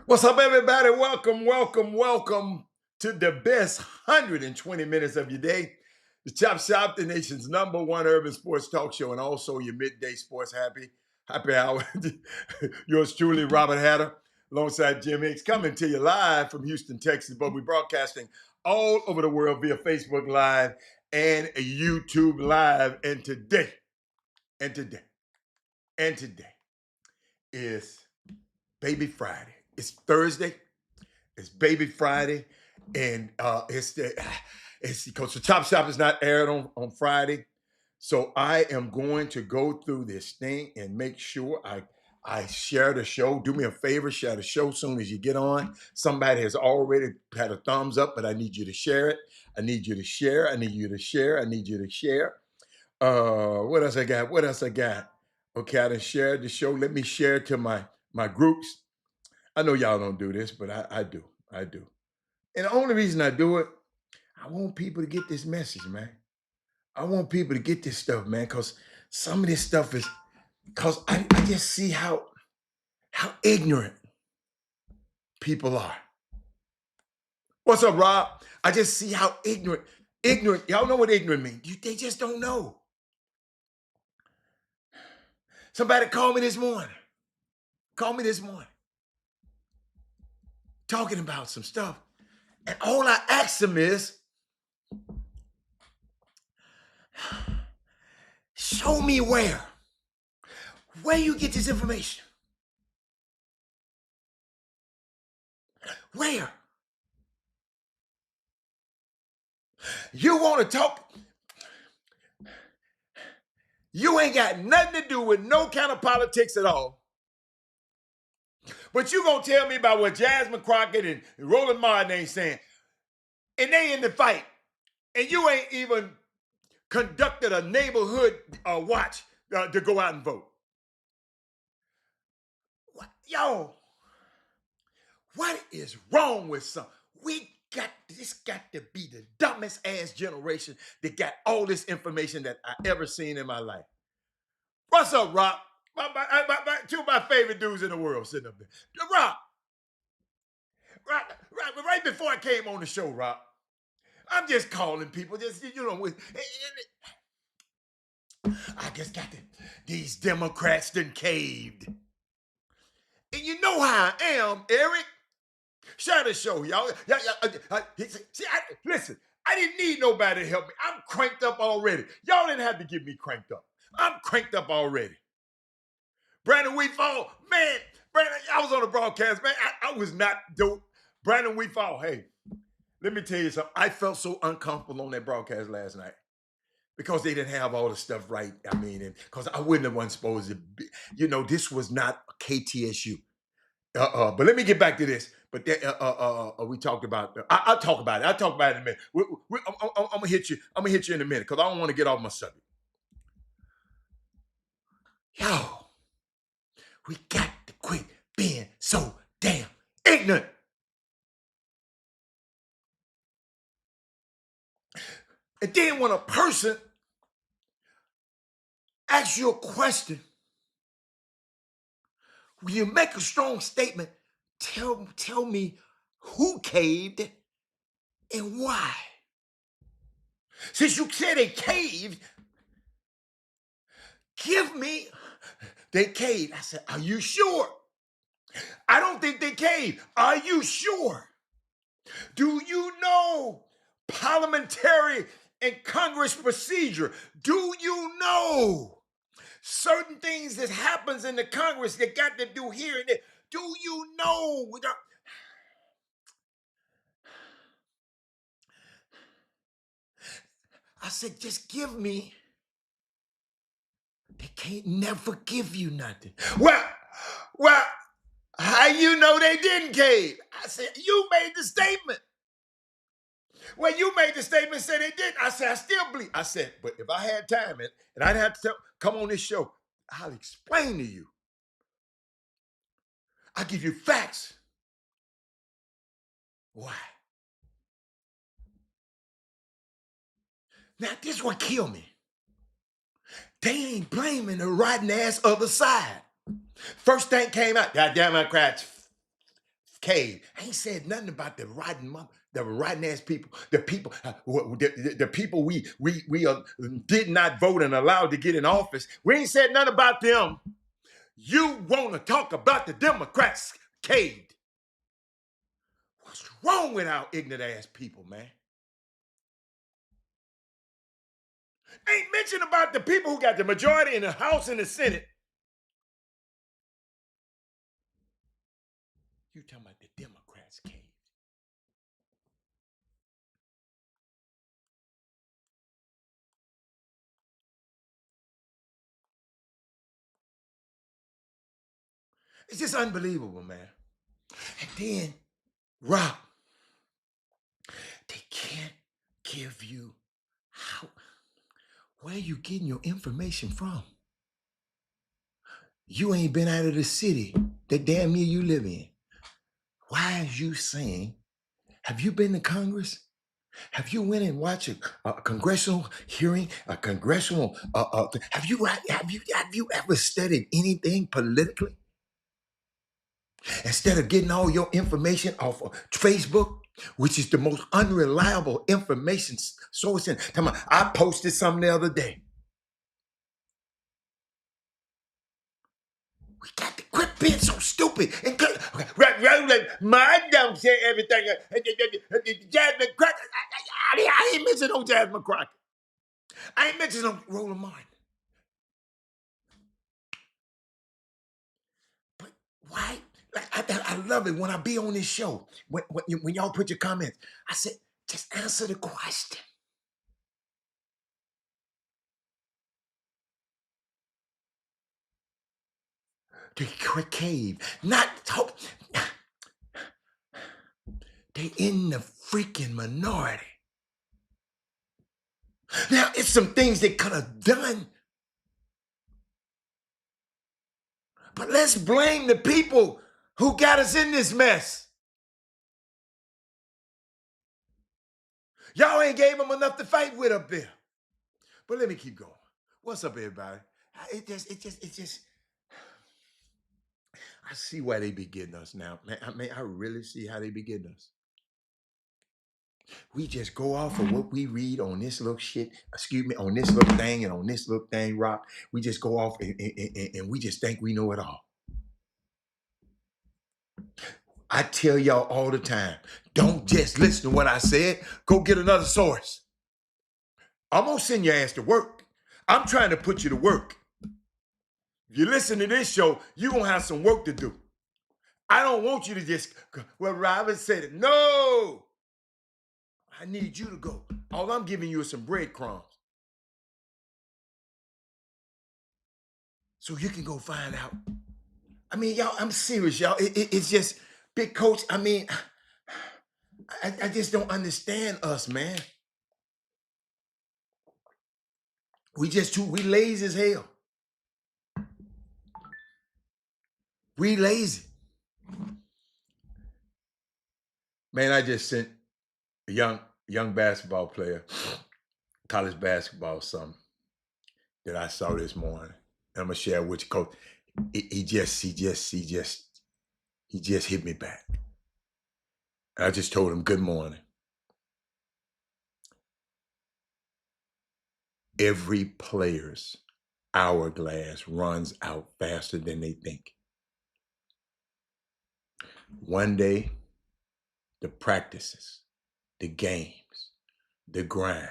What's up, everybody? Welcome, welcome, welcome to the best 120 minutes of your day. The Chop Shop, the nation's #1 urban sports talk show, and also your midday sports happy hour. Yours truly, Robert Hatter, alongside Jim Hicks, coming to you live from Houston, Texas. But we're broadcasting all over the world via Facebook Live and YouTube Live. And today is Baby Friday. It's Thursday. It's Baby Friday, and it's because the Chop Shop is not aired on Friday, so I am going to go through this thing and make sure I share the show. Do me a favor, share the show soon as you get on. Somebody has already had a thumbs up, but I need you to share it. I need you to share. I need you to share. I need you to share. What else I got? What else I got? Okay, I done shared the show. Let me share it to my groups. I know y'all don't do this, but I do. I do. And the only reason I do it, I want people to get this message, man. I want people to get this stuff, man, because some of this stuff is, because I just see how ignorant people are. What's up, Rob? I just see how ignorant, y'all know what ignorant means. They just don't know. Somebody called me this morning. Talking about some stuff. And all I asked them is, show me where you get this information. Where? You want to talk? You ain't got nothing to do with no kind of politics at all. But you gonna tell me about what Jasmine Crockett and Roland Martin ain't saying. And they in the fight. And you ain't even conducted a neighborhood watch to go out and vote. Yo, what is wrong with some? This got to be the dumbest ass generation that got all this information that I ever seen in my life. What's up, Rob? Two of my favorite dudes in the world sitting up there. Rob, right before I came on the show, Rob, I'm just calling people, I just got these Democrats done caved. And you know how I am, Eric. Share the show, y'all. Listen, I didn't need nobody to help me. I'm cranked up already. Y'all didn't have to get me cranked up. I'm cranked up already. Brandon Wheatfall, man, I was on the broadcast, man. I was not dope. Brandon Wheatfall, hey, let me tell you something. I felt so uncomfortable on that broadcast last night because they didn't have all the stuff right. I mean, because I wouldn't have been supposed to be, this was not KTSU. But let me get back to this. But we talked about. I'll talk about it. I'll talk about it in a minute. I'm gonna hit you. I'm gonna hit you in a minute because I don't want to get off my subject. Yo, we got to quit being so damn ignorant. And then when a person asks you a question, when you make a strong statement, tell me who caved and why. Since you said they caved, give me they caved. I said, are you sure? I don't think they caved. Are you sure? Do you know parliamentary and Congress procedure? Do you know certain things that happens in the Congress that got to do here and there? Do you know? I said, just give me. They can't never give you nothing. Well, how you know they didn't cave? I said, you made the statement. Well, you made the statement, said they didn't. I said, I still believe. I said, but if I had time and I'd have to come on this show, I'll explain to you. I'll give you facts. Why? Now, this what killed me. They ain't blaming the rotten ass other side. First thing came out, that Democrats caved. I ain't said nothing about the rotten ass people, the people, the people we did not vote and allowed to get in office. We ain't said nothing about them. You want to talk about the Democrats caved? What's wrong with our ignorant ass people, man? Ain't mentioned about the people who got the majority in the House and the Senate. You talking about the Democrats caved? It's just unbelievable, man. And then, Rob, they can't give you how, where you getting your information from. You ain't been out of the city that damn near you live in. Why is you saying, have you been to Congress? Have you went and watched a congressional hearing, a congressional, have you ever studied anything politically? Instead of getting all your information off of Facebook, which is the most unreliable information source. I posted something the other day. We got to quit being so stupid. And mine don't say everything. Jasmine Crockett. I ain't mentioning no Jasmine Crockett. I ain't mentioning no Roland Martin. But why? I love it when I be on this show. When y'all put your comments, I said, just answer the question. The cave, not hope. They in the freaking minority. Now, it's some things they could have done. But let's blame the people who got us in this mess. Y'all ain't gave them enough to fight with up there. But let me keep going. What's up, everybody? It just, I see why they be getting us now. Man, I really see how they be getting us. We just go off of what we read on this little shit, on this little thing and on this little thing, Rock. We just go off and we just think we know it all. I tell y'all all the time, don't just listen to what I said. Go get another source. I'm going to send your ass to work. I'm trying to put you to work. If you listen to this show, you're going to have some work to do. I don't want you to just, well, Robert said it. No. I need you to go. All I'm giving you is some breadcrumbs. So you can go find out. I mean, y'all, I'm serious, y'all. It's just, Big Coach, I mean, I just don't understand us, man. We lazy as hell. We lazy. Man, I just sent a young basketball player, college basketball, something that I saw this morning. And I'm gonna share with you, Coach. He just hit me back. And I just told him, good morning. Every player's hourglass runs out faster than they think. One day, the practices, the games, the grind,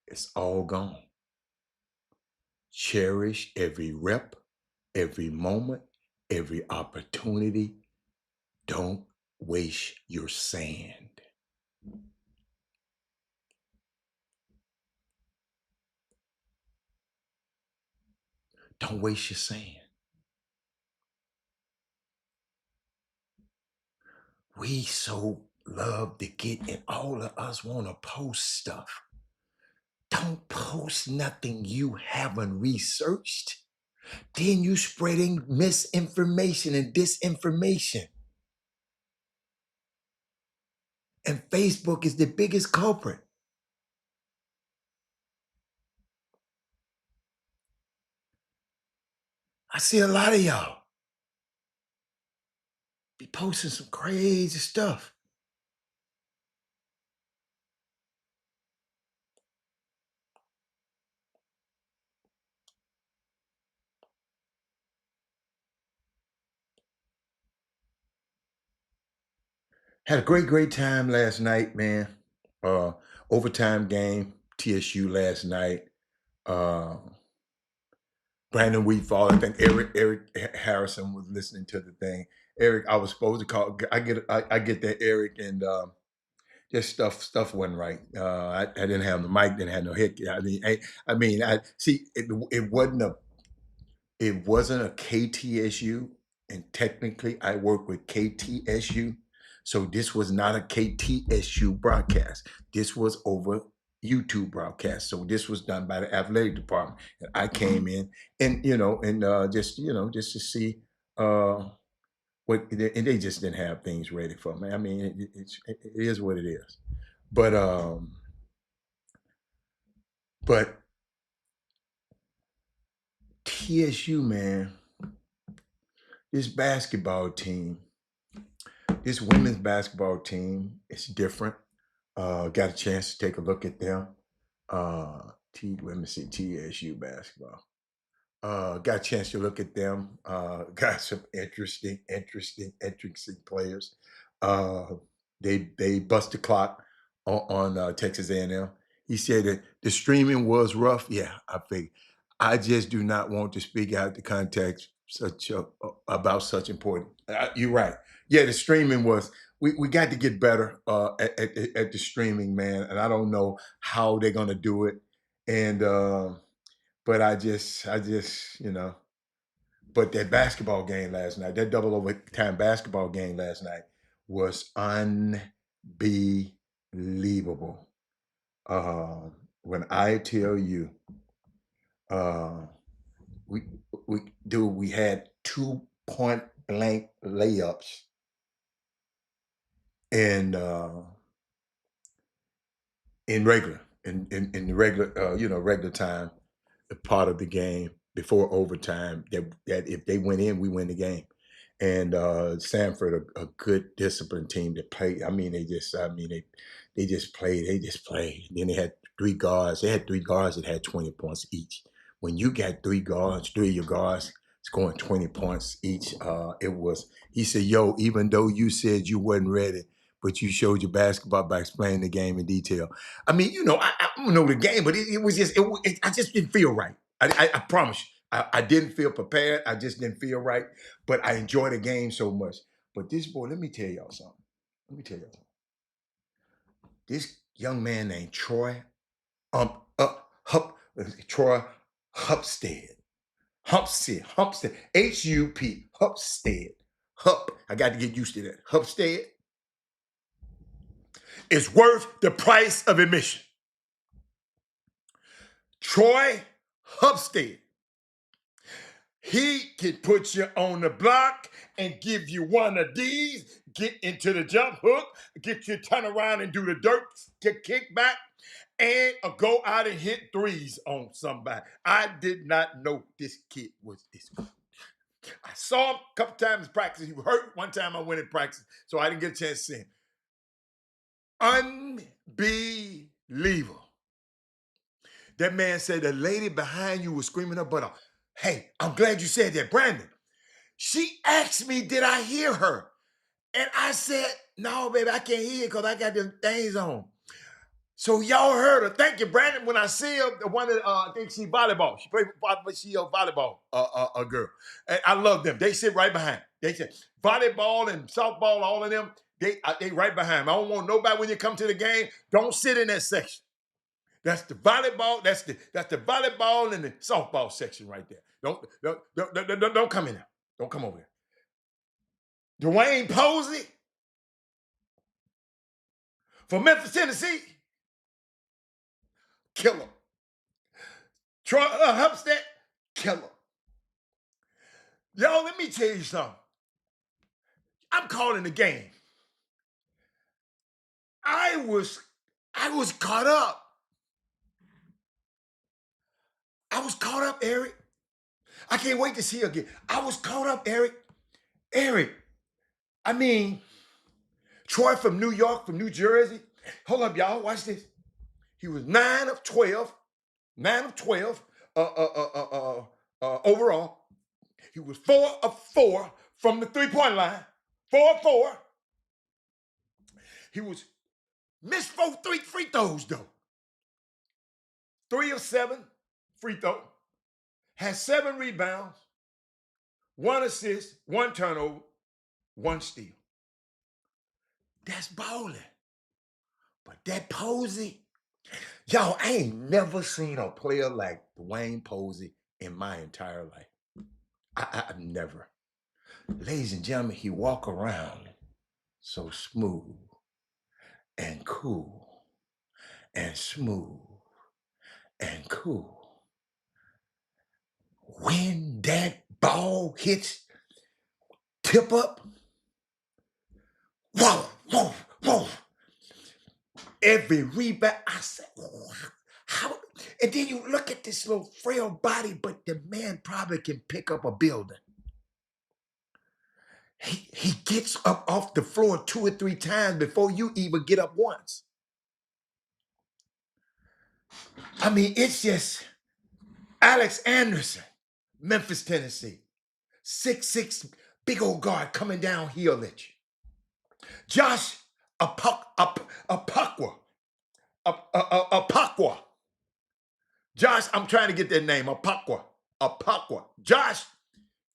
it's all gone. Cherish every rep, every moment, every opportunity. Don't waste your sand. Don't waste your sand. We so love to get, and all of us want to post stuff. Don't post nothing you haven't researched. Then you spreading misinformation and disinformation. And Facebook is the biggest culprit. I see a lot of y'all. be posting some crazy stuff. Had a great time last night, man. Uh, Overtime game, TSU last night. Uh, Brandon Wheatfall, I think Eric Harrison was listening to the thing. Eric, I was supposed to call. I get that Eric, and just stuff wasn't right. I didn't have the mic, didn't have no hick. I see it wasn't a KTSU, and technically I work with KTSU, so this was not a KTSU broadcast. This was over YouTube broadcast. So this was done by the athletic department, and I came in and just to see what, and they just didn't have things ready for me. I mean, it is what it is. But but TSU, man, this basketball team, this women's basketball team, is different. Got a chance to take a look at them. Let me see, TSU basketball. Got a chance to look at them. Got some interesting players. Uh, they bust the clock on Texas A&M. He said that the streaming was rough. Yeah, I think I just do not want to speak out the context about such important. You're right. Yeah, the streaming was. We got to get better at the streaming, man. And I don't know how they're gonna do it. And but but that basketball game last night, that double overtime basketball game last night was unbelievable. When I tell you, uh, we we had 2 point blank layups and in the regular regular time part of the game before overtime that if they went in, we win the game. And Sanford, a good disciplined team that played. I mean, they just played. They just played. Then they had three guards. They had three guards that had 20 points each. When you got three guards, three of your guards scoring 20 points each, it was. He said, "Yo, even though you said you wasn't ready, but you showed your basketball by explaining the game in detail." I mean, I don't know the game, but it was just, I just didn't feel right. I promise you. I didn't feel prepared. I just didn't feel right. But I enjoyed the game so much. But this boy, let me tell y'all something. Let me tell y'all something. This young man named um, uh, Troy Hupstead. Hupstead. Hup, Hupstead. Hup. I got to get used to that. Hupstead is worth the price of admission. Troy Hupstead. He can put you on the block and give you one of these, get into the jump hook, get you to turn around and do the dirt kick back, and go out and hit threes on somebody. I did not know this kid was this good. I saw him a couple times in practice. He was hurt one time I went in practice, so I didn't get a chance to see him. Unbelievable. That man said the lady behind you was screaming her butt off. Hey, I'm glad you said that, Brandon. She asked me, did I hear her? And I said, no, baby, I can't hear because I got them things on. So y'all heard her. Thank you, Brandon. When I see her, the one that I think she volleyball. She played for volleyball. She a volleyball a girl. And I love them. They sit right behind. They said volleyball and softball, all of them, they right behind me. I don't want nobody when you come to the game. Don't sit in that section. That's the volleyball. That's the volleyball and the softball section right there. Don't come in there. Don't come over there. Dwayne Posey from Memphis, Tennessee, killer. Troy Hupstead, killer. Y'all, let me tell you something. I'm calling the game. I was caught up. I was caught up, Eric. I can't wait to see her again. I was caught up, Eric. Eric, I mean, Troy from New York, from New Jersey. Hold up, y'all. Watch this. He was 9 of 12, 9 of 12 overall. He was 4 of 4 from the 3-point line. 4 of 4. He was missed 3 free throws, though. 3 of 7 free throw. Has 7 rebounds, 1 assist, 1 turnover, 1 steal. That's balling. But that Posey, y'all, I ain't never seen a player like Dwayne Posey in my entire life. I've never. Ladies and gentlemen, he walk around so smooth and cool and smooth and cool. When that ball hits tip up, whoa, whoa, whoa. Every rebound, I said, oh, how? And then you look at this little frail body, but the man probably can pick up a building. He gets up off the floor 2 or 3 times before you even get up once. I mean, it's just Alex Anderson, Memphis, Tennessee. 6'6", big old guard coming downhill at you. Josh Apakwa. Josh, I'm trying to get that name, Apakwa. Josh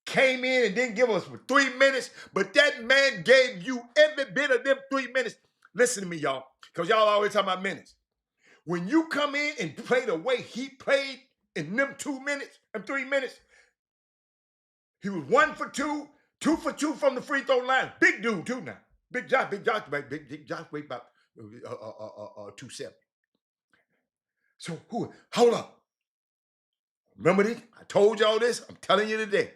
came in and didn't give us for 3 minutes, but that man gave you every bit of them 3 minutes. Listen to me, y'all, because y'all always talk about minutes. When you come in and play the way he played in them 2 minutes and 3 minutes, he was 1 for 2, 2 for 2 from the free throw line. Big dude too now. Big Josh weighed about 270. So hold up. Remember this? I told y'all this. I'm telling you today.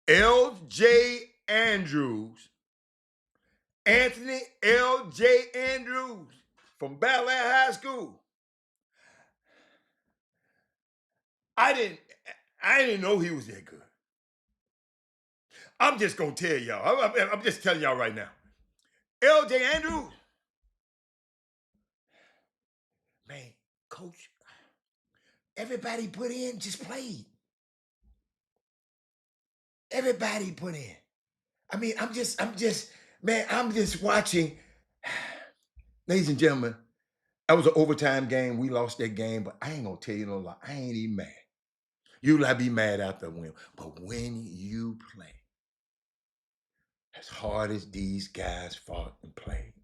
L.J. Andrews, Anthony L.J. Andrews from Bel Air High School. I didn't know he was that good. I'm just gonna tell y'all. I'm just telling y'all right now. L.J. Andrews, man, coach, everybody put in just played. Everybody put in. I mean, I'm just watching. Ladies and gentlemen, that was an overtime game. We lost that game, but I ain't gonna tell you no lie. I ain't even mad. You'll not be mad after a win. But when you play, as hard as these guys fought and played,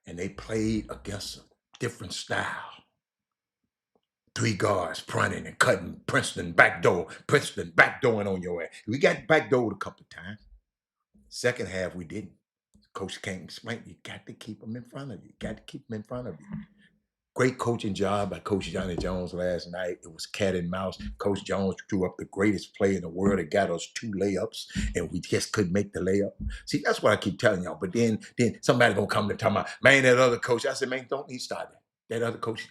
and they played against a different style. 3 guards fronting and cutting, Princeton backdooring on your ass. We got backdoored a couple of times. Second half, we didn't. Coach can't explain. You got to keep them in front of you. Got to keep them in front of you. Great coaching job by Coach Johnny Jones last night. It was cat and mouse. Coach Jones drew up the greatest play in the world. It got us 2 layups, and we just couldn't make the layup. See, that's what I keep telling y'all. But then somebody gonna come and tell me, man, that other coach. I said, man, don't need start that. That other coach,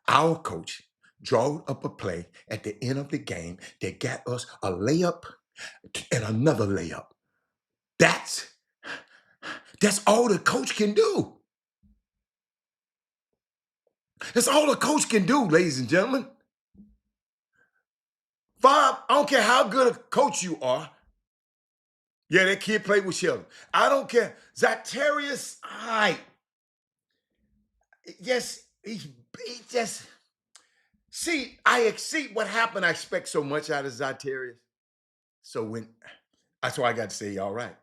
our coach, drew up a play at the end of the game that got us a layup and another layup. That's all the coach can do. That's all the coach can do, ladies and gentlemen. Bob, I don't care how good a coach you are. Yeah, that kid played with Sheldon. I don't care. Zacarias, yes, he just, see, I exceed what happened. I expect so much out of Zacarias. So that's why I got to say, all right.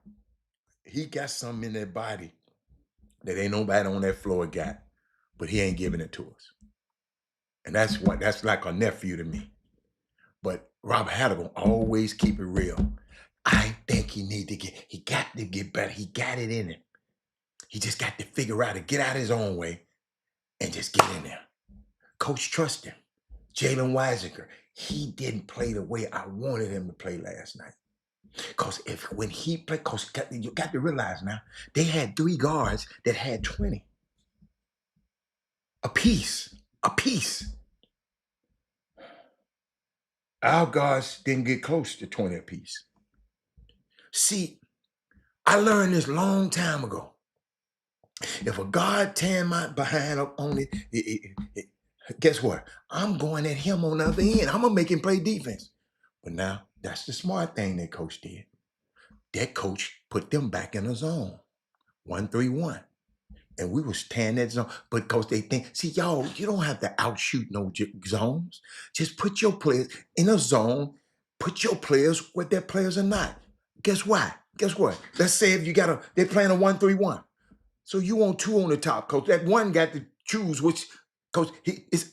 He got something in that body that ain't nobody on that floor got, but he ain't giving it to us. And that's like a nephew to me. But Robert Hatter gonna always keep it real. I think he got to get better. He got it in him. He just got to figure out to get out his own way and just get in there. Coach trust him. Jalen Weisinger, he didn't play the way I wanted him to play last night. Because when he played, you got to realize now, they had 3 guards that had 20. A piece. Our guards didn't get close to 20 apiece. See, I learned this long time ago. If a guard tearing my behind up on it, guess what? I'm going at him on the other end. I'm gonna make him play defense. But now that's the smart thing that coach did. That coach put them back in the zone. 1-3-1. And we was tearing that zone. But because they think, see, y'all, you don't have to outshoot no zones. Just put your players in a zone. Put your players where their players are not. Guess why? Guess what? Let's say if you got they're playing a 1-3-1. So you want two on the top, coach. That one got to choose which, coach. It's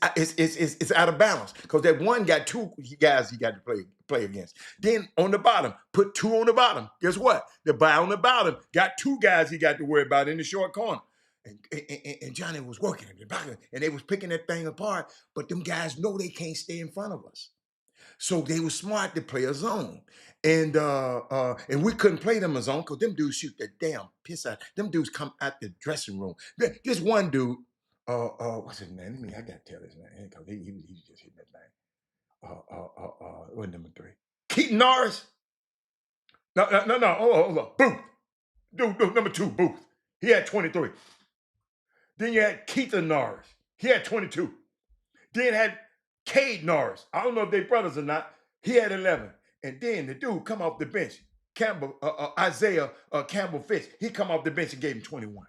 out of balance because that one got two guys he got to play against. Then on the bottom, put two on the bottom. Guess what? The guy on the bottom got two guys he got to worry about in the short corner. And Johnny was working and they was picking that thing apart. But them guys know they can't stay in front of us. So they were smart to play a zone. And we couldn't play them a zone because them dudes shoot the damn piss out. Them dudes come out the dressing room. This one dude, what's his name? I gotta tell his name because he was just hitting that thing. What number 3? Keaton Norris. No. Hold on. Booth. Dude, number 2, Booth. He had 23. Then you had Keaton Norris. He had 22. Then had Cade Norris. I don't know if they brothers or not. He had 11. And then the dude come off the bench, Isaiah Campbell Fitz. He come off the bench and gave him 21.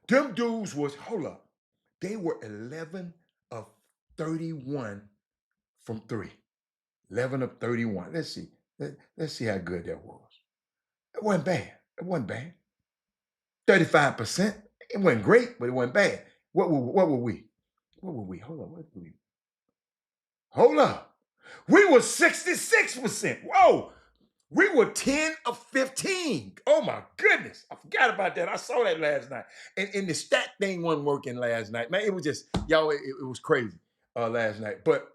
Them dudes was, hold up, they were 11 of 31 from 3. 11 of 31. Let's see. Let's see how good that was. It wasn't bad. It wasn't bad. 35%. It wasn't great, but it wasn't bad. What were we? What were we? Hold on. What were we? Hold up. We were 66%. Whoa. We were 10 of 15. Oh my goodness. I forgot about that. I saw that last night. And the stat thing wasn't working last night. Man, it was just, y'all, it was crazy last night. But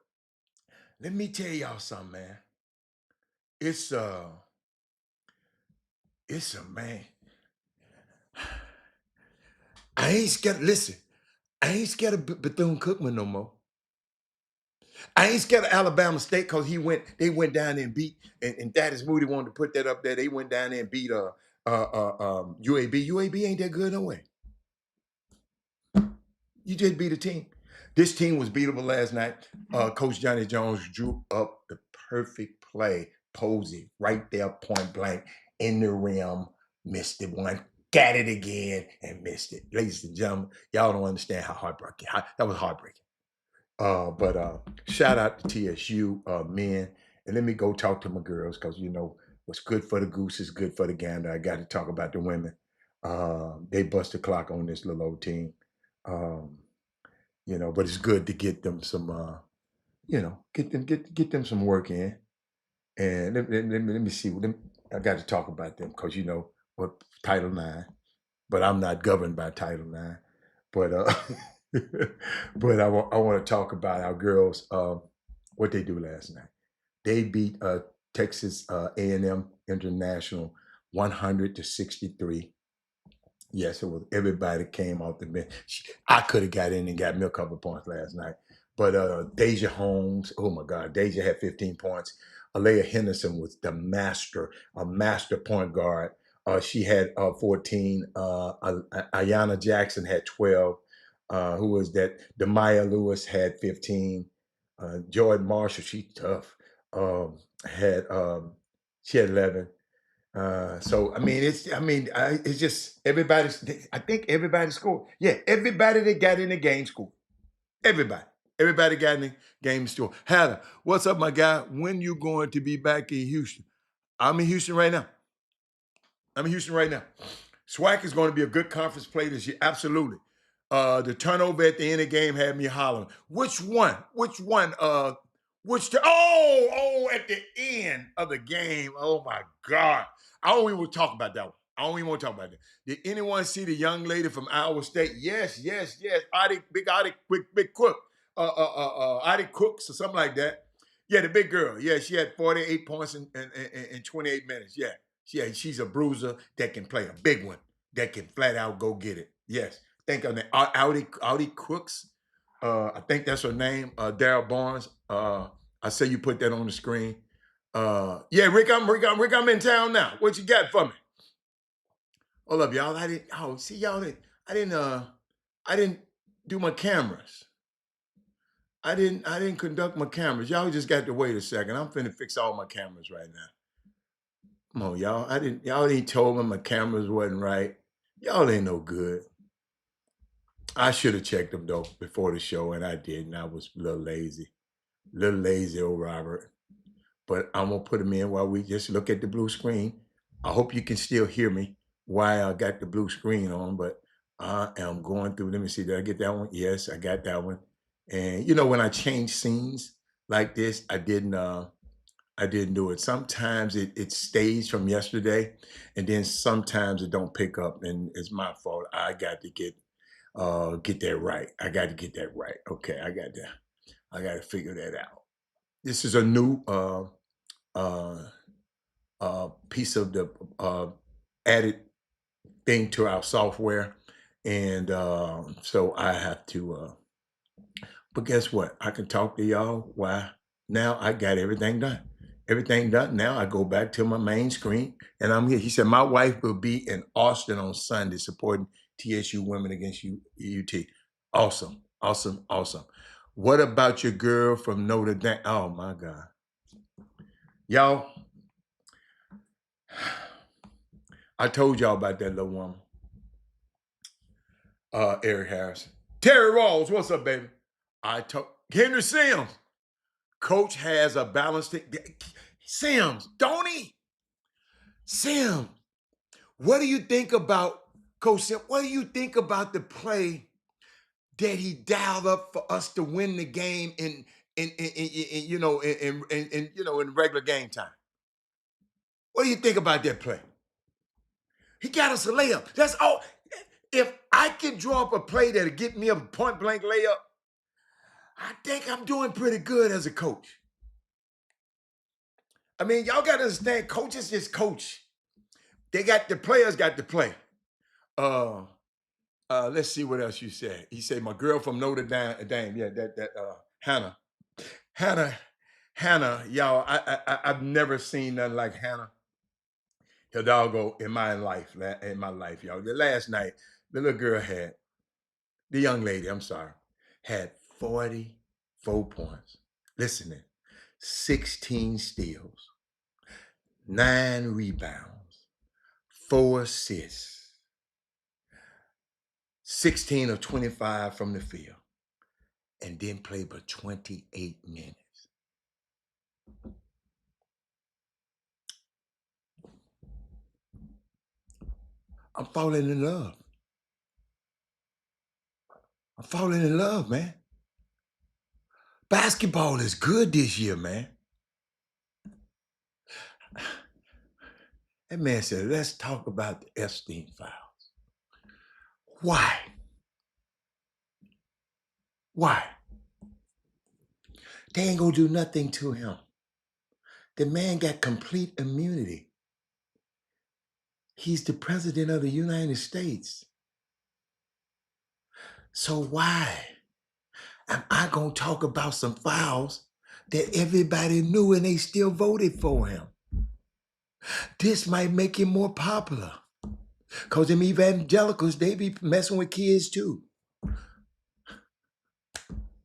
let me tell y'all something, man. It's a man. I ain't scared. Listen, I ain't scared of Bethune-Cookman no more. I ain't scared of Alabama State because they went down there and beat, and Thaddeus Moody wanted to put that up there. They went down there and beat UAB. UAB ain't that good no way. You just beat a team. This team was beatable last night. Coach Johnny Jones drew up the perfect play, Posey, right there, point blank, in the rim, missed it one, got it again, and missed it. Ladies and gentlemen, y'all don't understand how heartbreaking. That was heartbreaking. But shout out to TSU men. And let me go talk to my girls because, you know, what's good for the goose is good for the gander. I got to talk about the women. They bust the clock on this little old team. You know, but it's good to get them some, you know, get them some work in. And let me see. I got to talk about them because, you know, what Title IX, but I'm not governed by Title IX. But but I want to talk about our girls, what they do last night. They beat Texas A&M International 100-63. Yes, it was. Everybody came off the bench. I could have got in and got me a couple points last night. But Deja Holmes, oh my God, Deja had 15 points. Alea Henderson was a master point guard. She had 14. Ayanna Jackson had 12. Who was that? Demaya Lewis had 15. Jordan Marshall, she's tough. Had She had 11. So I mean, it's just everybody's. I think everybody scored. Yeah, everybody that got in the game scored. Everybody got in the game scored. Hannah, what's up, my guy? When you going to be back in Houston? I'm in Houston right now. SWAC is going to be a good conference play this year. Absolutely. The turnover at the end of the game had me hollering. Which one? At the end of the game. Oh my God. I don't even want to talk about that one. I don't even want to talk about that. Did anyone see the young lady from Iowa State? Yes. Big Cook. Adi Cooks or something like that. Yeah, the big girl. Yeah, she had 48 points in 28 minutes. Yeah, she's a bruiser that can play, a big one that can flat out go get it. Yes. Think of that. Audi Crooks. I think that's her name. Daryl Barnes. I say you put that on the screen. Yeah, Rick, I'm in town now. What you got for me? Hold up, y'all. See, y'all didn't, I didn't do my cameras. I didn't conduct my cameras. Y'all just got to wait a second. I'm finna fix all my cameras right now. Come on, y'all. Y'all ain't told me my cameras wasn't right. Y'all ain't no good. I should have checked them though before the show, and I didn't. I was a little lazy. Little lazy, old Robert. But I'm gonna put them in while we just look at the blue screen. I hope you can still hear me while I got the blue screen on, but I am going through. Let me see, did I get that one? Yes, I got that one. And you know, when I change scenes like this, I didn't do it. Sometimes it stays from yesterday, and then sometimes it don't pick up, and it's my fault. I got to get that right. I got to get that right. Okay, I got to figure that out. This is a new uh, piece of the added thing to our software, and so I have to. But guess what? I can talk to y'all. Why? Now I got everything done. Everything done. Now I go back to my main screen, and I'm here. He said my wife will be in Austin on Sunday supporting TSU women against UT. Awesome, awesome, awesome. What about your girl from Notre Dame? Oh my God, y'all. I told y'all about that little woman, Eric Harris. Terry Rawls, what's up, baby? I told Henry Sims, coach has a balanced. Sims, don't he? Sims, what do you think about Coach Sims? What do you think about the play that he dialed up for us to win the game in you know in you know in regular game time? What do you think about that play? He got us a layup. That's all. If I can draw up a play that'll get me a point blank layup, I think I'm doing pretty good as a coach. I mean, y'all got to understand, coaches just coach. They got the players got to play. Uh, let's see what else you said. He said, "My girl from Notre Dame, yeah, that Hannah, Hannah, Hannah, y'all. I've never seen nothing like Hannah Hidalgo in my life, y'all. The last night, the little girl had the young lady. I'm sorry, had 44 points. Listening, 16 steals, 9 rebounds, 4 assists, 16 of 25 from the field, and then played for 28 minutes. I'm falling in love. I'm falling in love, man. Basketball is good this year, man. That man said, let's talk about the Epstein files. Why? Why? They ain't gonna do nothing to him. The man got complete immunity. He's the president of the United States. So why am I gonna talk about some files that everybody knew and they still voted for him? This might make him more popular. Because them evangelicals, they be messing with kids too.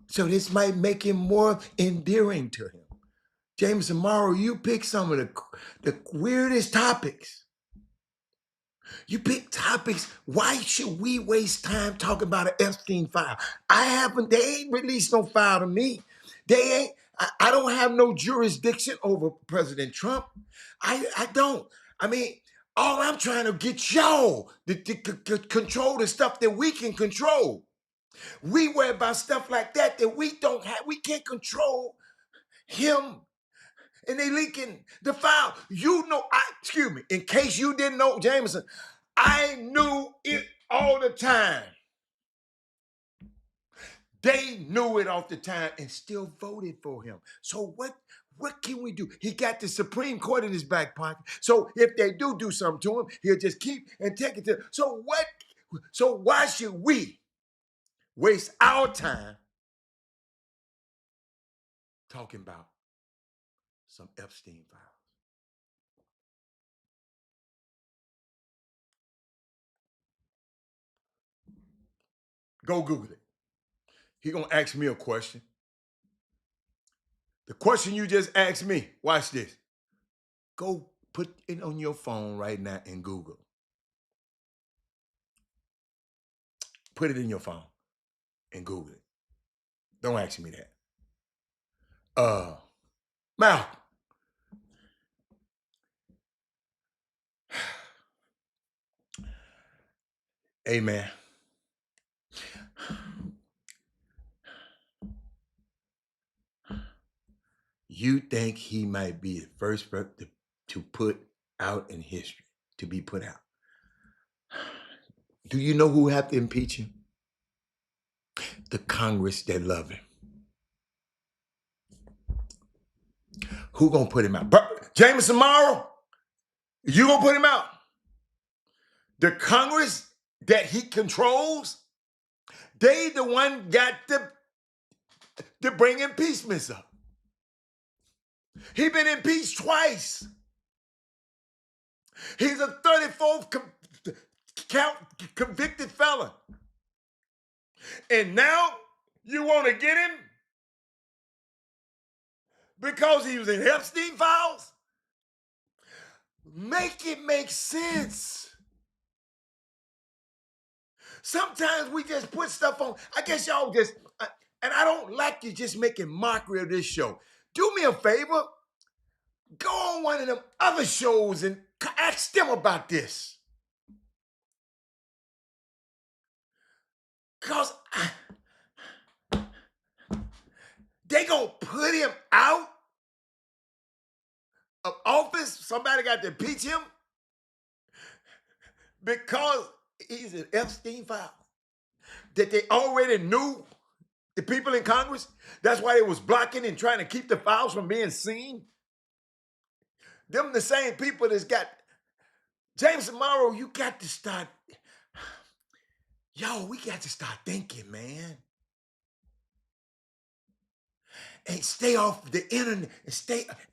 So this might make him more endearing to him. Jameson Morrow, you pick some of the weirdest topics. You pick topics. Why should we waste time talking about an Epstein file? They ain't released no file to me. I don't have no jurisdiction over President Trump. I don't. I mean, all I'm trying to get y'all to control the stuff that we can control. We worry about stuff like that we don't have. We can't control him. And they leaking the file. You know, excuse me, in case you didn't know, Jameson, I knew it all the time. They knew it all the time and still voted for him. So what can we do? He got the Supreme Court in his back pocket. So if they do something to him, he'll just keep and take it to. So why should we waste our time talking about some Epstein files. Go Google it. He gonna ask me a question. The question you just asked me, watch this. Go put it on your phone right now and Google. Put it in your phone and Google it. Don't ask me that. Malcolm. Hey, man. You think he might be the first to put out in history, to be put out? Do you know who have to impeach him? The Congress that love him. Who gonna put him out? Jameson Morrow? You gonna put him out? The Congress that he controls, they the one got to bring impeachments up. He been impeached twice. He's a 34th count convicted felon. And now you want to get him because he was in Epstein files? Make it make sense. Sometimes we just put stuff on. I guess y'all just, and I don't like you just making mockery of this show. Do me a favor. Go on one of them other shows and ask them about this. Because they gonna put him out of office. Somebody got to impeach him because he's an Epstein file that they already knew, the people in Congress. That's why they was blocking and trying to keep the files from being seen. Them the same people that's got Jameson Morrow. You got to start, we got to start thinking, man. And stay off the internet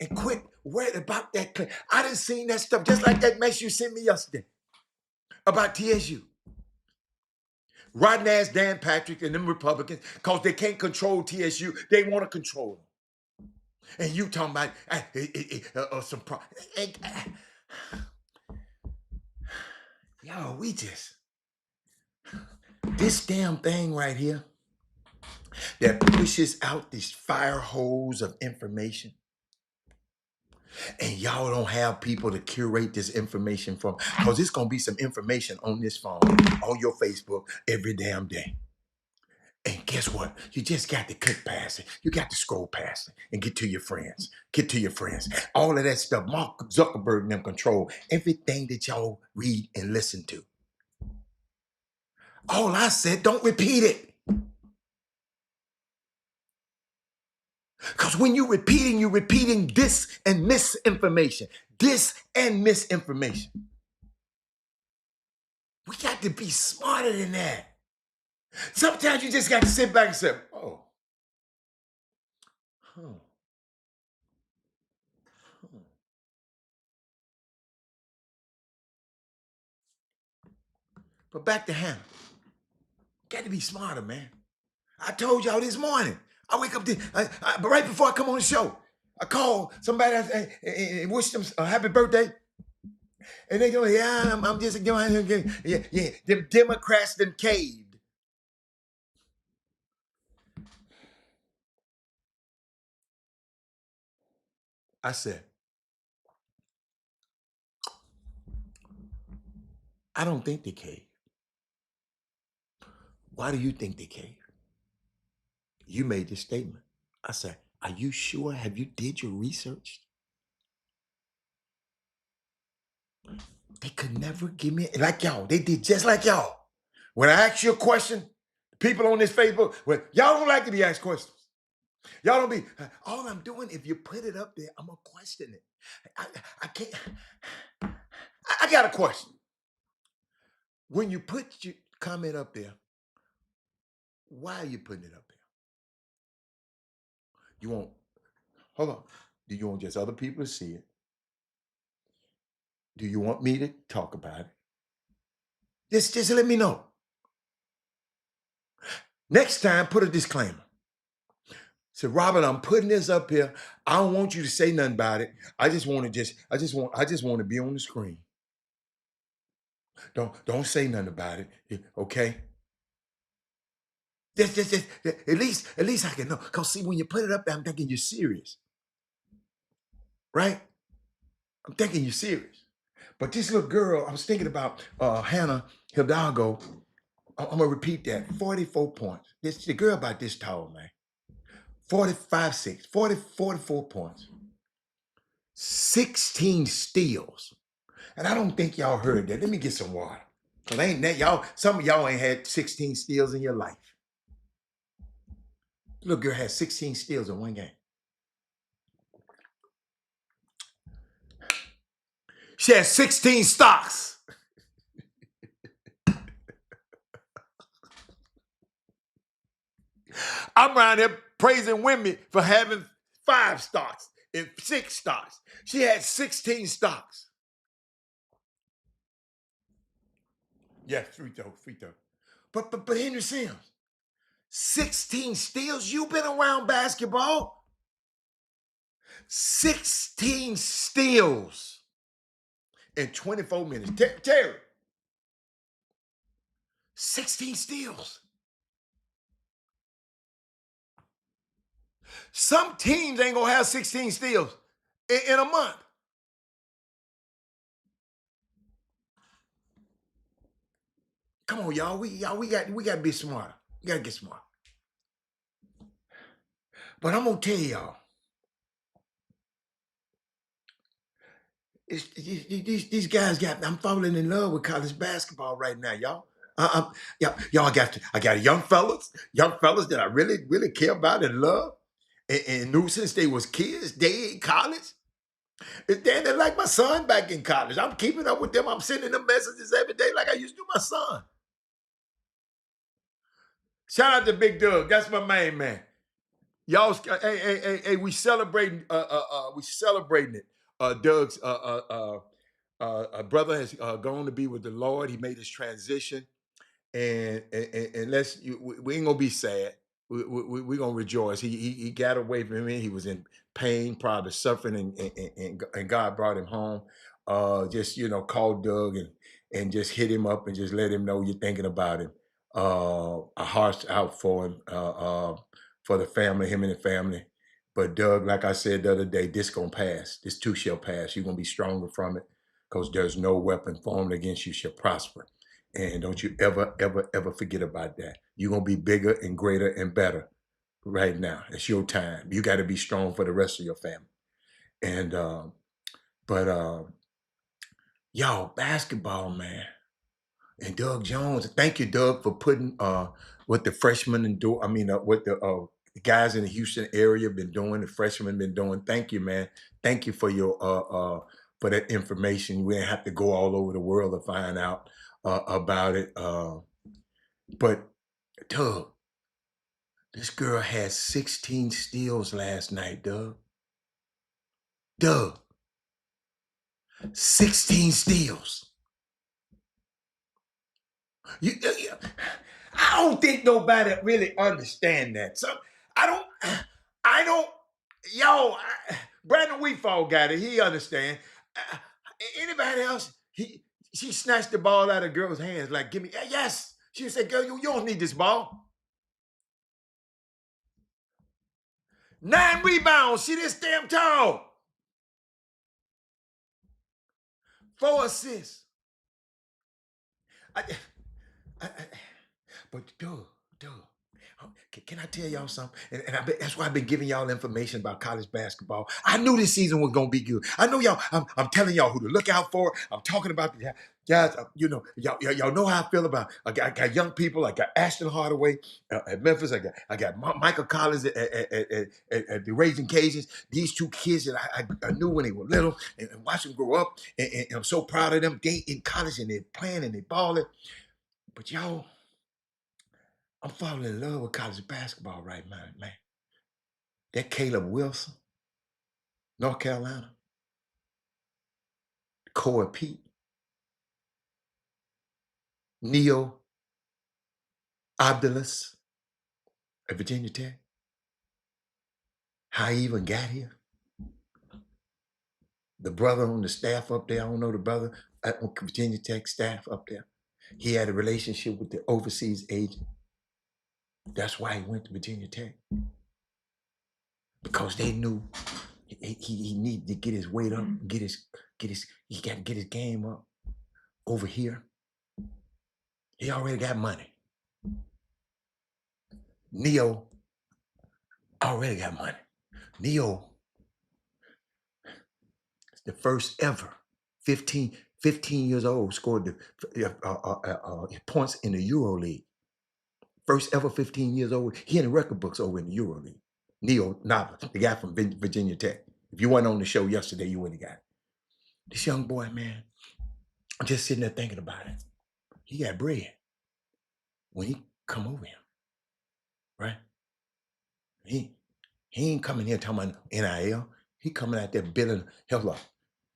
and quit worried about that. I done seen that stuff just like that mess you sent me yesterday about TSU. Rotten ass Dan Patrick and them Republicans, because they can't control TSU, they want to control them. And you talking about some we just, this damn thing right here that pushes out these fire hose of information, and y'all don't have people to curate this information from, because it's going to be some information on this phone, on your Facebook every damn day. And guess what? You just got to click past it. You got to scroll past it and get to your friends. Get to your friends. All of that stuff, Mark Zuckerberg and them control everything that y'all read and listen to. All I said, don't repeat it. Because when you're repeating this and misinformation. This and misinformation. We got to be smarter than that. Sometimes you just got to sit back and say, oh. But back to Hannah. Got to be smarter, man. I told y'all this morning. I wake up, but right before I come on the show, I call somebody and wish them a happy birthday. And they go, yeah, I'm just going, yeah. Them Democrats them caved. I said, I don't think they caved. Why do you think they caved? You made this statement. I said, are you sure? Have you did your research? They could never give me, like y'all. They did just like y'all. When I ask you a question, people on this Facebook, well, y'all don't like to be asked questions. Y'all don't be, all I'm doing, if you put it up there, I'm going to question it. I can't, I got a question. When you put your comment up there, why are you putting it up there? You won't, hold on. Do you want just other people to see it? Do you want me to talk about it? Just let me know. Next time, put a disclaimer. Say, Robert, I'm putting this up here. I don't want you to say nothing about it. I just want to be on the screen. Don't say nothing about it. Okay? At least I can know. Cause see, when you put it up there, I'm thinking you're serious. Right? I'm thinking you're serious. But this little girl, I was thinking about Hannah Hidalgo. I'm gonna repeat that. 44 points. The girl about this tall, man. 45'6", 44 points. 16 steals. And I don't think y'all heard that. Let me get some water. Cause ain't that y'all, some of y'all ain't had 16 steals in your life. Little girl had 16 steals in one game. She had 16 stocks. I'm around there praising women for having 5 stocks and 6 stocks. She had 16 stocks. Yeah, free throw. But Henry Sims, 16 steals? You've been around basketball? 16 steals in 24 minutes. Terry, 16 steals. Some teams ain't gonna have 16 steals in a month. Come on, y'all. We gotta be smarter. We gotta get smart. But I'm gonna tell y'all, these guys I'm falling in love with college basketball right now, y'all. Y'all I got young fellas that I really care about and love, and knew since they was kids, they in college. They're like my son back in college. I'm keeping up with them. I'm sending them messages every day like I used to my son. Shout out to Big Doug. That's my main man. Y'all, hey, we celebrating it. Doug's brother has gone to be with the Lord. He made his transition, and we ain't gonna be sad. We're gonna rejoice. He got away from me. He was in pain, probably suffering, and God brought him home. Just call Doug and just hit him up and just let him know you're thinking about him. Our hearts out for him, for the family, him and the family. But Doug, like I said the other day, this gonna pass. This too shall pass. You're gonna be stronger from it, because there's no weapon formed against you shall prosper. And don't you ever forget about that. You're going to be bigger and greater and better right now. It's your time. You got to be strong for the rest of your family. And, but, y'all, basketball, man. And Doug Jones, thank you, Doug, for putting what the freshmen and what the guys in the Houston area been doing, the freshmen been doing. Thank you, man. Thank you for your for that information. We didn't have to go all over the world to find out about it. But Doug, this girl had 16 steals last night, Doug. Doug, 16 steals. I don't think nobody really understand that. So I don't, Brandon Wheatfall got it. He understand. Uh, Anybody else, she snatched the ball out of the girl's hands like, give me, yes. She said, girl, you don't need this ball. 9 rebounds. She this damn tall. 4 assists. I, I, but Doug, can I tell y'all something? That's why I've been giving y'all information about college basketball. I knew this season was gonna be good. I know y'all. I'm telling y'all who to look out for. I'm talking about the guys. Y'all know how I feel about. I got young people. I got Ashton Hardaway at Memphis. I got Michael Collins at the Raging Cajuns. These 2 kids that I knew when they were little and watched them grow up. And I'm so proud of them. They in college and they're playing and they balling. But y'all, I'm falling in love with college basketball right now, man. That Caleb Wilson, North Carolina, Core Pete, Neo Abdulus at Virginia Tech. How he even got here. The brother on the staff up there, I don't know the brother at Virginia Tech staff up there. He had a relationship with the overseas agent. That's why he went to Virginia Tech. Because they knew he needed to get his weight up, he got to get his game up over here. He already got money. Neo already got money. Neo is the first ever 15 years old scored the points in the Euro League. First ever 15 years old. He in the record books over in the Euro League. Neo Nava, the guy from Virginia Tech. If you weren't on the show yesterday, you wouldn't have got it. This young boy, man, I'm just sitting there thinking about it. He got bread when he come over here, right? He ain't coming here talking about NIL. He coming out there building, hell up.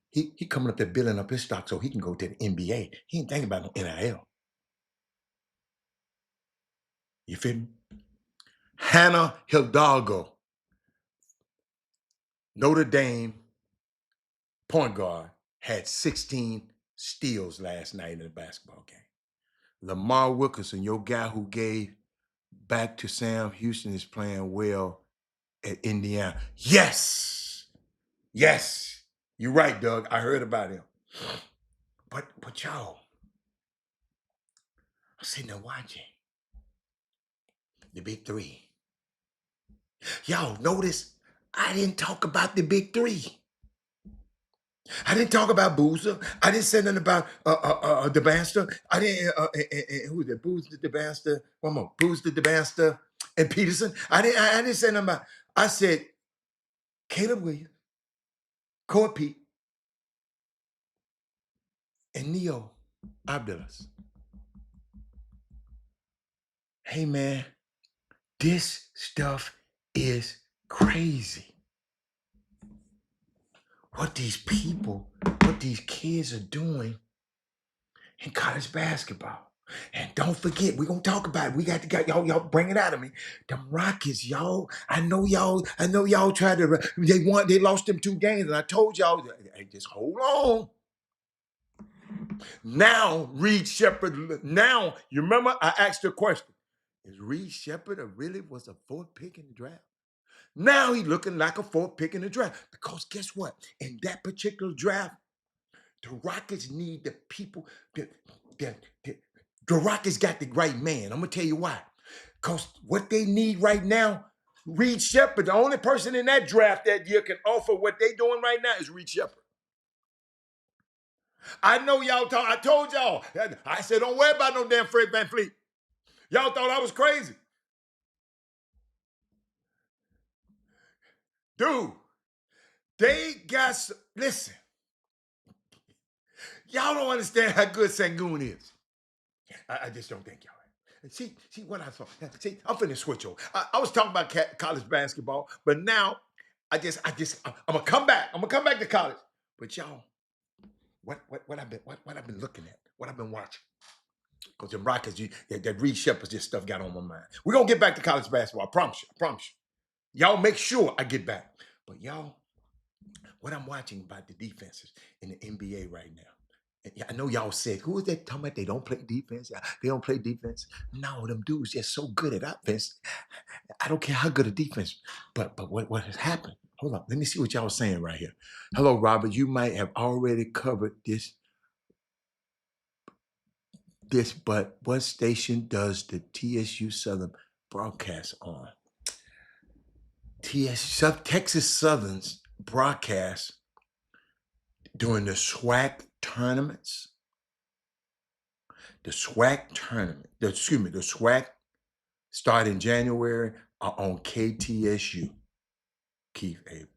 He coming up there building up his stock so he can go to the NBA. He ain't thinking about no NIL. You feel me? Hannah Hidalgo, Notre Dame point guard, had 16 steals last night in a basketball game. Lamar Wilkerson, your guy who gave back to Sam Houston, is playing well at Indiana. Yes. You're right, Doug. I heard about him. But y'all, I'm sitting there watching the big three. Y'all notice I didn't talk about the big three. I didn't talk about Boozer. I didn't say nothing about DeBaster. I didn't. Who was it? Boozer DeBaster. One more. Boozer DeBaster and Peterson. I didn't say nothing about. I said Caleb Williams, Core Pete, and Neo Abdullah. Hey man, this stuff is crazy. What these kids are doing in college basketball. And don't forget, we're gonna talk about it. We got y'all bring it out of me. Them Rockets, y'all. I know y'all tried to they lost them 2 games, and I told y'all, hey, just hold on. Now, Reed Shepherd, now, you remember I asked a question. Is Reed Shepherd really was a 4th pick in the draft? Now he's looking like a 4th pick in the draft. Because guess what? In that particular draft, the Rockets need the people. The Rockets got the right man. I'm going to tell you why. Because what they need right now, Reed Shepherd, the only person in that draft that year can offer what they doing right now is Reed Shepherd. I know y'all I told y'all. I said, don't worry about no damn Fred VanVleet. Y'all thought I was crazy. Dude, they got, listen. Y'all don't understand how good Sangoon is. I just don't think y'all. See what I saw. See, I'm finna switch over. I was talking about college basketball, but now I'm gonna come back. I'm gonna come back to college. But y'all, what I've been looking at, what I've been watching. Because the Rockets, that Reed Shepherd, this stuff got on my mind. We're gonna get back to college basketball. I promise you. Y'all make sure I get back. But y'all, what I'm watching about the defenses in the NBA right now. I know y'all said, who is that talking about they don't play defense? They don't play defense. No, them dudes just so good at offense. I don't care how good a defense, but what has happened? Hold on, let me see what y'all saying right here. Hello, Robert. You might have already covered this, but what station does the TSU Southern broadcast on? Texas Southern's broadcast during the SWAC tournaments. The SWAC start in January on KTSU, Keith Avery.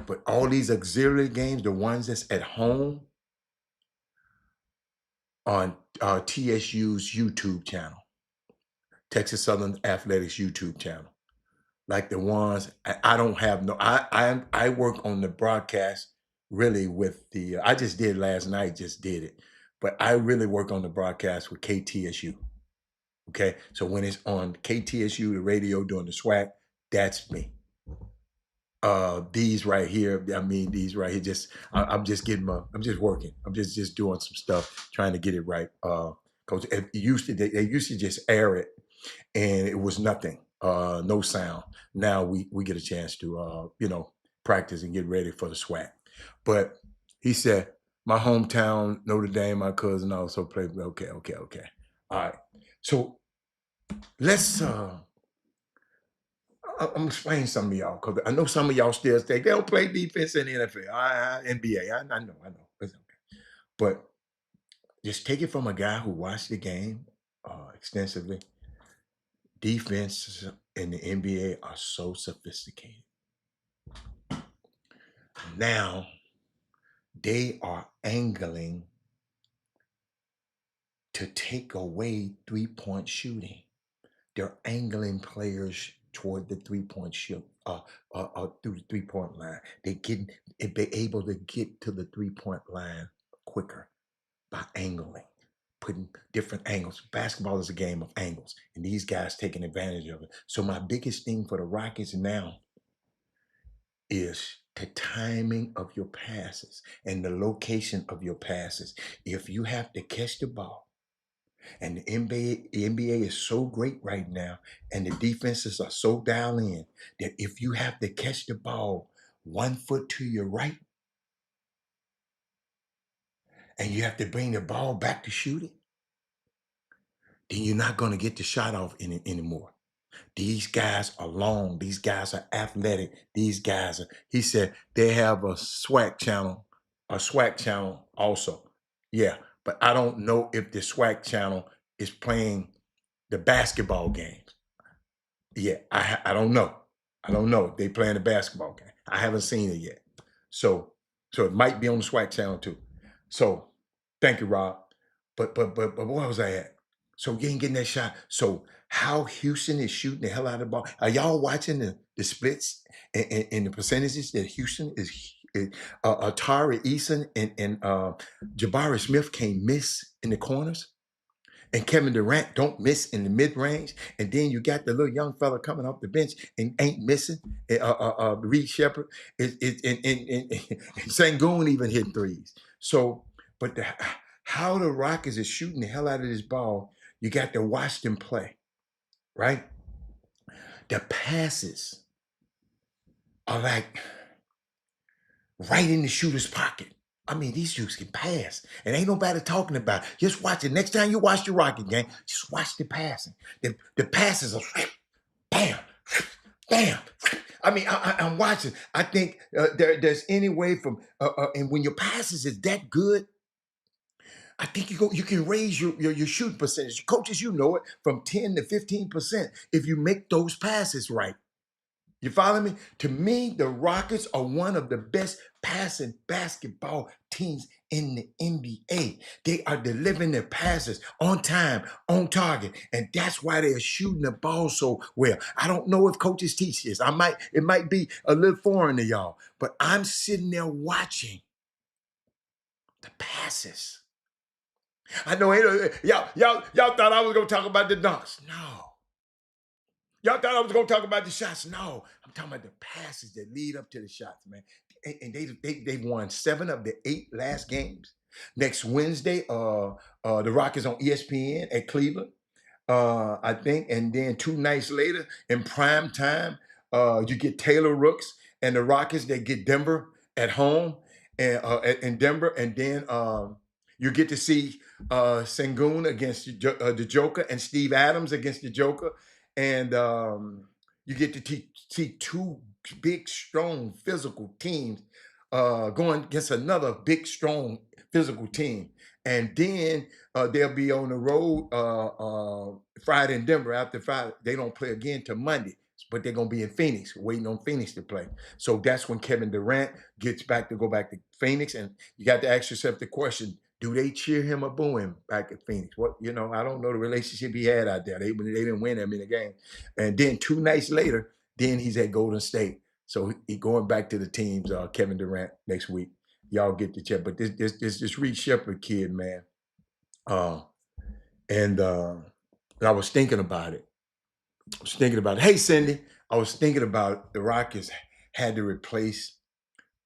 But all these auxiliary games, the ones that's at home, on TSU's YouTube channel, Texas Southern Athletics YouTube channel. like the ones I don't have no. I work on the broadcast really with the. I just did last night. Just did it, but I really work on the broadcast with KTSU. Okay, so when it's on KTSU, the radio during the SWAC, that's me. These right here, I mean, these right here, just I'm just getting I'm just working. I'm just doing some stuff, trying to get it right. Because it used to they used to just air it, and it was nothing, no sound. Now we get a chance to practice and get ready for the SWAC. But he said, my hometown, Notre Dame, my cousin also played. Okay, okay, okay. All right. So let's I'm gonna explain some of y'all because I know some of y'all still think they don't play defense in the NFL, NBA. I know, it's okay. But just take it from a guy who watched the game extensively. Defenses in the NBA are so sophisticated. Now they are angling to take away 3-point shooting. They're angling players toward the 3-point shoot, through the 3-point line. They're able to get to the 3-point line quicker by angling, putting different angles. Basketball is a game of angles, and these guys taking advantage of it. So my biggest thing for the Rockets now is the timing of your passes and the location of your passes. If you have to catch the ball, and the NBA is so great right now, and the defenses are so dialed in that if you have to catch the ball 1 foot to your right, and you have to bring the ball back to shoot it, then you're not going to get the shot off anymore. These guys are long. These guys are athletic. These guys are, he said, they have a SWAC channel also. Yeah, but I don't know if the SWAC channel is playing the basketball games. Yeah, I don't know. I don't know if they playing the basketball game. I haven't seen it yet. So it might be on the SWAC channel too. So thank you, Rob. But where was I at? So you ain't getting that shot. So how Houston is shooting the hell out of the ball. Are y'all watching the splits and the percentages that Houston is Tari Eason and Jabari Smith can't miss in the corners? And Kevin Durant don't miss in the mid range, and then you got the little young fella coming off the bench and ain't missing. Reed Shepard, and Sangoon even hit threes. So, but how the Rockets is shooting the hell out of this ball, you got to watch them play, right? The passes are like right in the shooter's pocket. I mean, these dudes can pass, and ain't nobody talking about it. Just watch it. Next time you watch the Rocket game, just watch the passing. The passes are bam, bam. I mean, I'm watching. I think there's any way from, and when your passes is that good, I think you can raise your shooting percentage. Coaches, you know it, from 10 to 15% if you make those passes right. You follow me? To me, the Rockets are one of the best passing basketball teams in the NBA. They are delivering their passes on time, on target, and that's why they are shooting the ball so well. I don't know if coaches teach this. It might be a little foreign to y'all, but I'm sitting there watching the passes. I know y'all thought I was gonna talk about the dunks. No. Y'all thought I was gonna talk about the shots. No, I'm talking about the passes that lead up to the shots, man. And they won 7 of the 8 last games. Next Wednesday, the Rockets on ESPN at Cleveland, I think, and then 2 nights later in prime time, you get Taylor Rooks and the Rockets. They get Denver at home, and in Denver, and then you get to see Sengun against the Joker and Steve Adams against the Joker, and you get to see 2 big, strong, physical teams going against another big, strong, physical team. And then they'll be on the road Friday in Denver. After Friday, they don't play again till Monday, but they're gonna be in Phoenix, waiting on Phoenix to play. So that's when Kevin Durant gets back to go back to Phoenix, and you got to ask yourself the question: do they cheer him or boo him back at Phoenix? What I don't know the relationship he had out there. They didn't win that many games, and then 2 nights later, Then he's at Golden State. So he going back to the teams, Kevin Durant next week. Y'all get the check. But this Reed Shepherd kid, man. And I was thinking about it. Hey, Cindy, I was thinking about the Rockets had to replace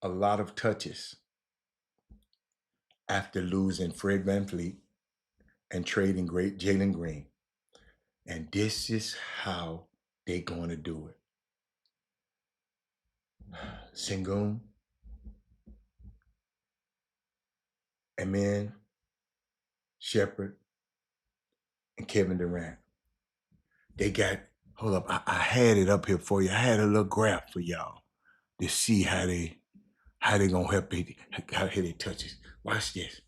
a lot of touches after losing Fred VanVleet and trading great Jalen Green. And this is how they're going to do it. Sengun, Amen, Shepherd, and Kevin Durant. They got, hold up, I had it up here for you. I had a little graph for y'all to see how they gonna help how they touches. Watch this.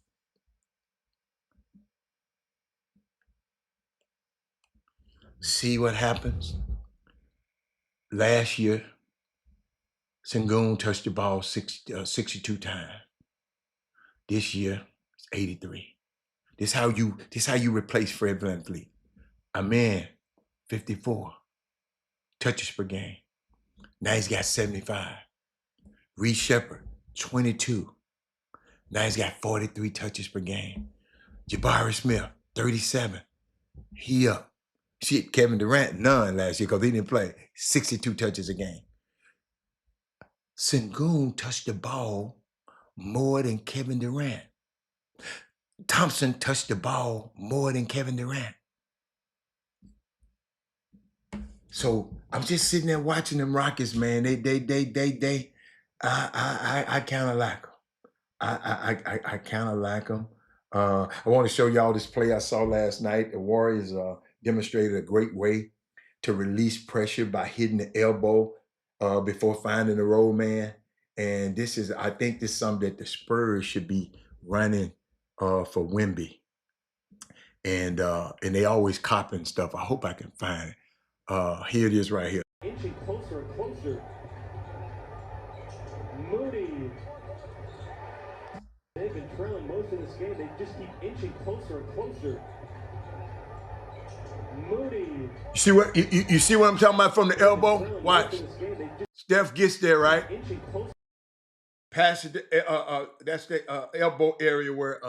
See what happens? Last year, Sengun touched the ball 62 times. This year, it's 83. This how you replace Fred VanVleet. Amen, 54 touches per game. Now he's got 75. Reed Shepherd, 22. Now he's got 43 touches per game. Jabari Smith, 37. He up. Shit, Kevin Durant, none last year because he didn't play. 62 touches a game. Sengun touched the ball more than Kevin Durant. Thompson touched the ball more than Kevin Durant. So I'm just sitting there watching them Rockets, man. I kind of like them. I kind of like them. I want to show y'all this play I saw last night. The Warriors demonstrated a great way to release pressure by hitting the elbow before finding the roll man. And I think this is something that the Spurs should be running for Wemby. And they always copying stuff. I hope I can find it. Here it is right here. Inching closer and closer. Moody. They've been trailing most of this game. They just keep inching closer and closer. Moody. You see what you see what I'm talking about from the elbow? Watch. Steph gets there, right? Pass it. That's the elbow area where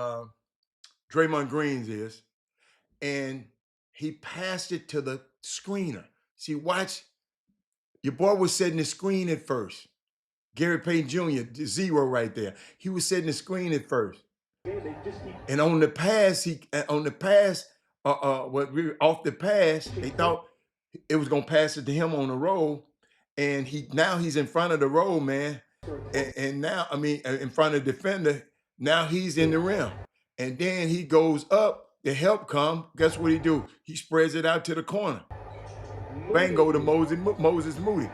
Draymond Green's is, and he passed it to the screener. See, watch. Your boy was setting the screen at first. Gary Payton Jr., 0 right there. He was setting the screen at first. And on the pass, off the pass, they thought it was gonna pass it to him on the roll, and now he's in front of the roll, man. And now, I mean, in front of the defender, now he's in the rim. And then he goes up, the help come, guess what he do? He spreads it out to the corner. Bang, go to Moses Moody.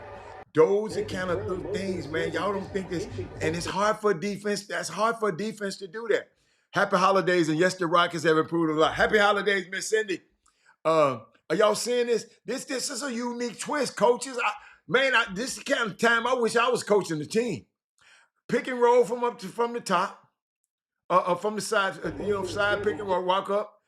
Those are kind of things, man. Y'all don't think this, and it's hard for defense. That's hard for defense to do that. Happy holidays, and yes, the Rockets have improved a lot. Happy holidays, Miss Cindy. Are y'all seeing this? This is a unique twist, coaches. This is the kind of time I wish I was coaching the team. Pick and roll from the top, from the side, side pick and roll, walk up,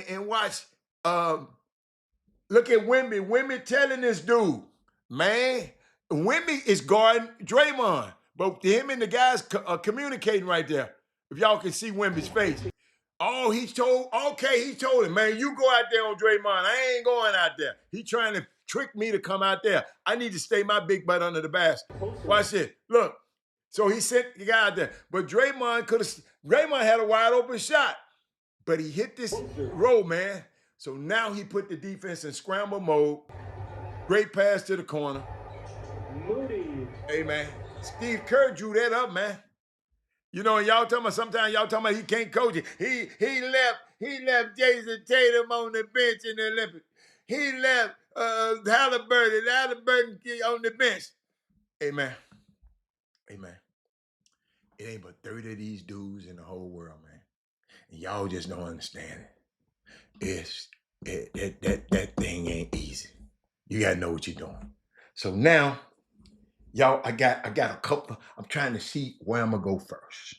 and watch. Look at Wemby. Wemby telling this dude, man, Wemby is guarding Draymond, but him and the guys are communicating right there. If y'all can see Wemby's face. Oh, he told him, man, you go out there on Draymond. I ain't going out there. He trying to trick me to come out there. I need to stay my big butt under the basket. Watch this. Look. So he sent the guy out there. But Draymond had a wide open shot. But he hit this roll, man. So now he put the defense in scramble mode. Great pass to the corner. Moody. Hey, man. Steve Kerr drew that up, man. You know, sometimes y'all talking about he can't coach it. He left Jason Tatum on the bench in the Olympics. He left Halliburton on the bench. Hey, man. It ain't but 30 of these dudes in the whole world, man. And y'all just don't understand it. That thing ain't easy. You gotta know what you're doing. So now, y'all, I got a couple. I'm trying to see where I'm gonna go first.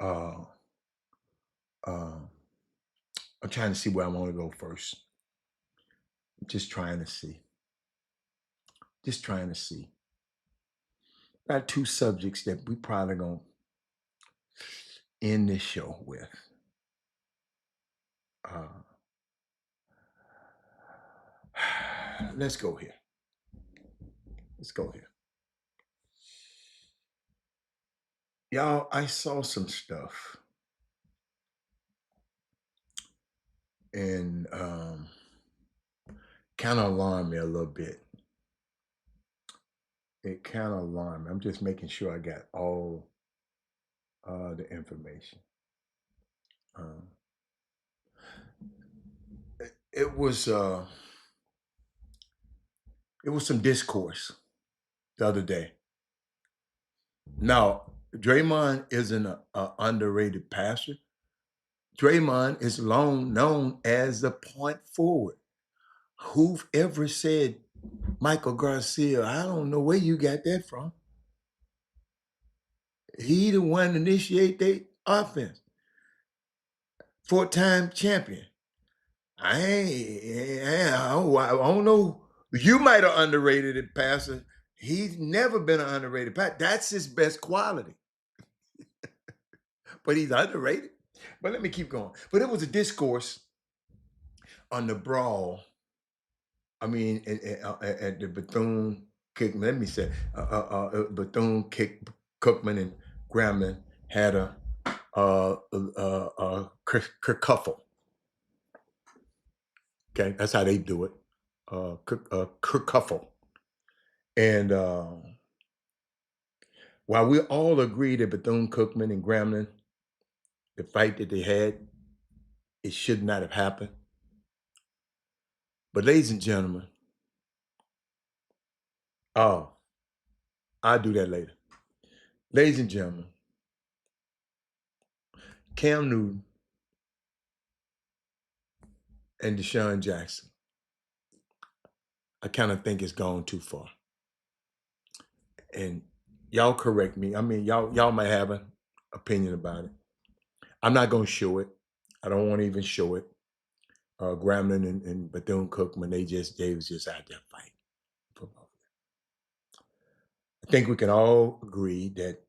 I'm trying to see where I want to go first. I'm just trying to see. Just trying to see. Got two subjects that we probably gonna end this show with. Uh, let's go here. Let's go here. Y'all, I saw some stuff and kind of alarmed me a little bit. It kind of alarmed me. I'm just making sure I got all the information. Um, it was some discourse the other day. Now, Draymond isn't a underrated passer. Draymond is known as the point forward. Whoever said Michael Garcia, I don't know where you got that from. He the one initiate their offense. 4-time champion. I don't know. You might have underrated it, Pastor. He's never been an underrated passer. That's his best quality. But he's underrated. But let me keep going. But it was a discourse on the brawl. I mean, at the Bethune kick. Let me say, Bethune kick. Cookman and Grambling had a kerfuffle. Okay, that's how they do it. Kerfuffle. And while we all agree that Bethune Cookman and Grambling, the fight that they had, it should not have happened. But ladies and gentlemen, oh, I'll do that later. Ladies and gentlemen, Cam Newton and Deshaun Jackson, I kind of think it's gone too far. And y'all correct me. I mean, y'all might have an opinion about it. I'm not going to show it. I don't want to even show it. Grambling and Bethune Cookman, they was just out there fighting. I think we can all agree that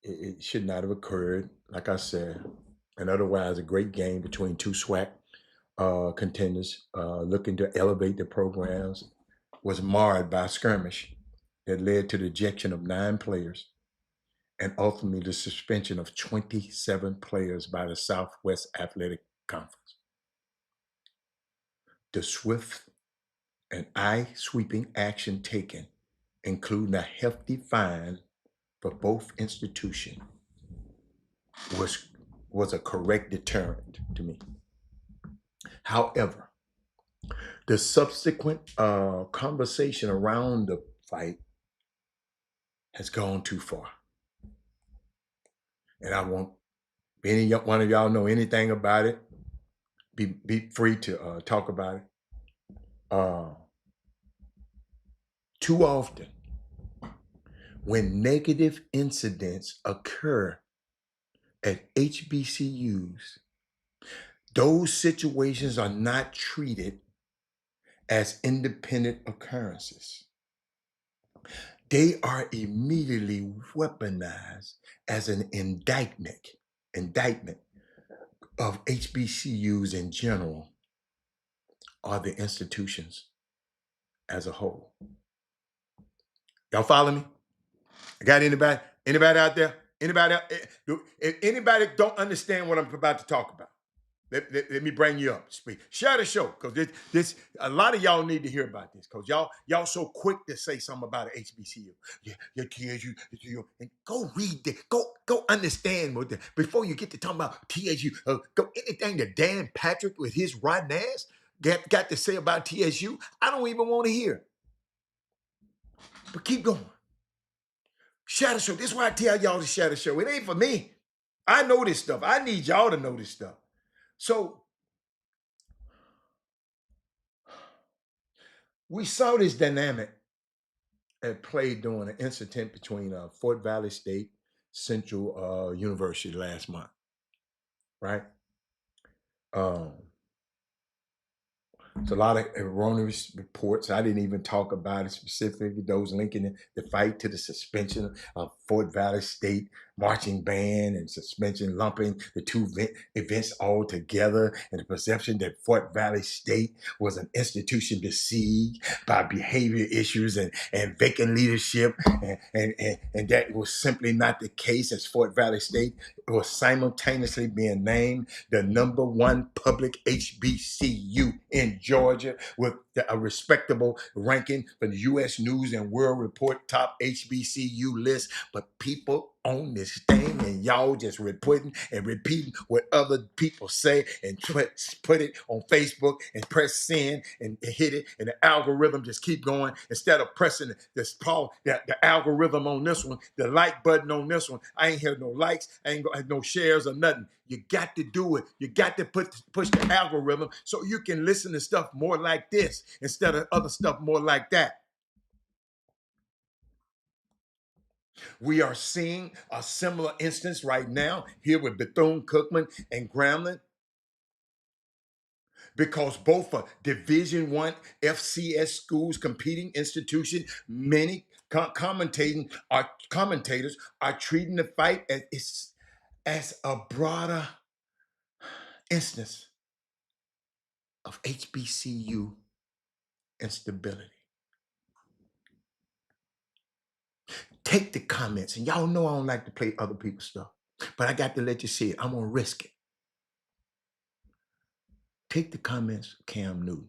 it should not have occurred. Like I said, and otherwise a great game between two SWAC contenders looking to elevate their programs was marred by a skirmish that led to the ejection of 9 players and ultimately the suspension of 27 players by the Southwest Athletic Conference. The swift and eye-sweeping action taken, including a hefty fine for both institutions, was a correct deterrent to me. However, the subsequent conversation around the fight has gone too far. And I want any one of y'all know anything about it, be free to talk about it. Too often, when negative incidents occur at HBCUs, those situations are not treated as independent occurrences. They are immediately weaponized as an indictment of HBCUs in general or the institutions as a whole. Y'all follow me? I got anybody out there? If anybody don't understand what I'm about to talk about, let me bring you up to speak. Share the show, because this a lot of y'all need to hear about this, because y'all so quick to say something about an HBCU. Your TSU, and go read it. Go understand what before you get to talking about TSU. Go anything that Dan Patrick with his rotten ass got to say about TSU. I don't even want to hear. But keep going. Share the show. This is why I tell y'all to share the show. It ain't for me. I know this stuff. I need y'all to know this stuff. So we saw this dynamic at play during an incident between Fort Valley State Central University last month, right? It's a lot of erroneous reports. I didn't even talk about it specifically, those linking the fight to the suspension of Fort Valley State marching band and suspension, lumping the two events all together, and the perception that Fort Valley State was an institution besieged by behavior issues and vacant leadership, and that was simply not the case, as Fort Valley State was simultaneously being named the #1 public HBCU in Georgia with a respectable ranking for the U.S. News and World Report top HBCU list. But people on this thing, and y'all just reporting and repeating what other people say and put it on Facebook and press send and hit it, and the algorithm just keep going instead of pressing the algorithm on this one, the like button on this one. I ain't had no likes, I ain't got no shares or nothing. You got to do it. You got to push the algorithm so you can listen to stuff more like this instead of other stuff more like that. We are seeing a similar instance right now here with Bethune-Cookman and Grambling, because both are Division I FCS schools, competing institutions. Many commentators are treating the fight as a broader instance of HBCU instability. Take the comments, and y'all know I don't like to play other people's stuff, but I got to let you see it. I'm gonna risk it. Take the comments of Cam Newton.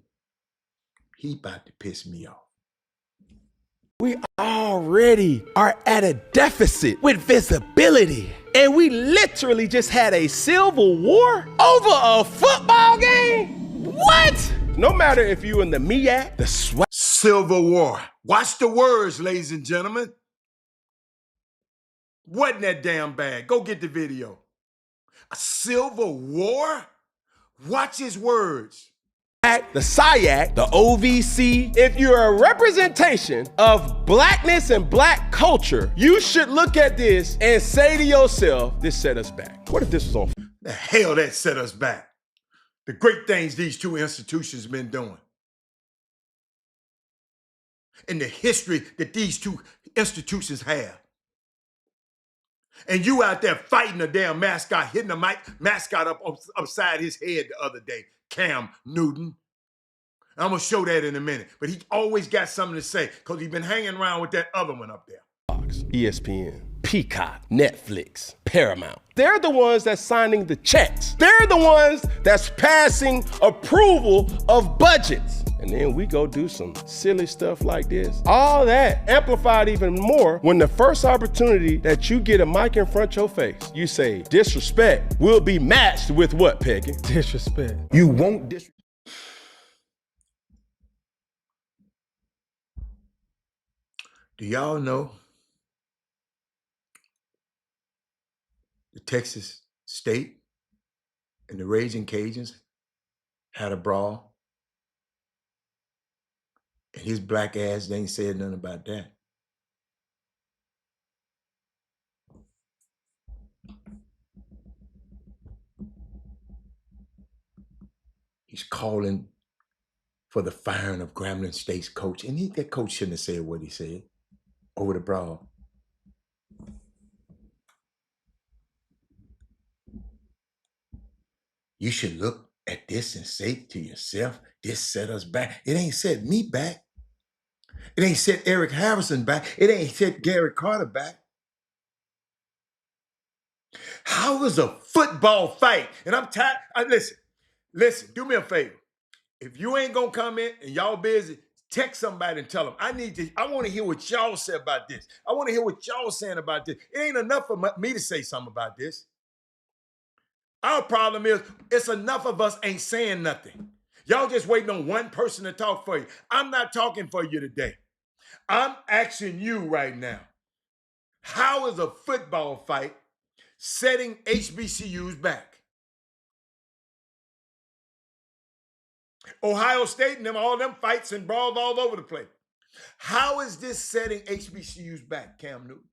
He about to piss me off. We already are at a deficit with visibility. And we literally just had a civil war over a football game? What? No matter if you in the MEAC, the SWAC. Civil War. Watch the words, ladies and gentlemen. Wasn't that damn bad? Go get the video. A civil war? Watch his words. The SIAC, the OVC. If you're a representation of blackness and black culture, you should look at this and say to yourself, this set us back. What if this was on? The hell that set us back. The great things these two institutions have been doing. And the history that these two institutions have. And you out there fighting a damn mascot, hitting the mascot upside his head the other day, Cam Newton. I'm going to show that in a minute. But he always got something to say because he's been hanging around with that other one up there. ESPN, Peacock, Netflix, Paramount. They're the ones that's signing the checks. They're the ones that's passing approval of budgets. And then we go do some silly stuff like this. All that amplified even more when the first opportunity that you get a mic in front of your face, you say, disrespect will be matched with what, Peggy? Disrespect. You won't disrespect. Do y'all know the Texas State and the Raging Cajuns had a brawl? And his black ass ain't said nothing about that. He's calling for the firing of Grambling State's coach. And that coach shouldn't have said what he said over the brawl. You should look at this and say to yourself, this set us back. It ain't set me back. It ain't set Eric Harrison back. It ain't set Gary Carter back. How is a football fight? And I'm tired. Listen, do me a favor. If you ain't gonna come in and y'all busy, text somebody and tell them, I want to hear what y'all say about this. I want to hear what y'all saying about this. It ain't enough for me to say something about this. Our problem is it's enough of us ain't saying nothing. Y'all just waiting on one person to talk for you. I'm not talking for you today. I'm asking you right now. How is a football fight setting HBCUs back? Ohio State and all them fights and brawls all over the place. How is this setting HBCUs back, Cam Newton?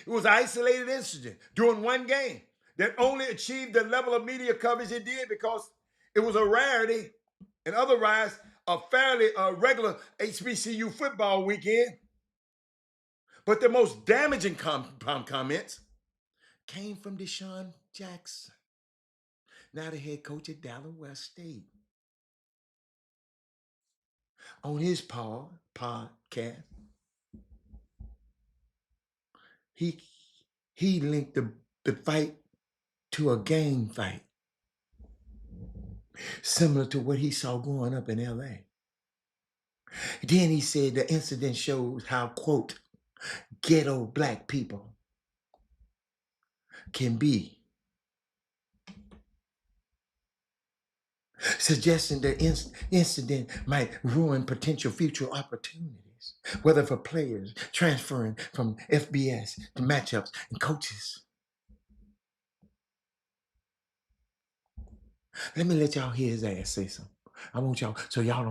It was an isolated incident during one game that only achieved the level of media coverage it did because it was a rarity and otherwise a fairly regular HBCU football weekend. But the most damaging comments came from Deshaun Jackson, now the head coach at Delaware State. On his podcast, he linked the fight to a gang fight, similar to what he saw growing up in LA. Then he said the incident shows how, quote, ghetto black people can be, suggesting the incident might ruin potential future opportunities, whether for players transferring from FBS to matchups and coaches. Let me let y'all hear his ass say something. I want y'all, so y'all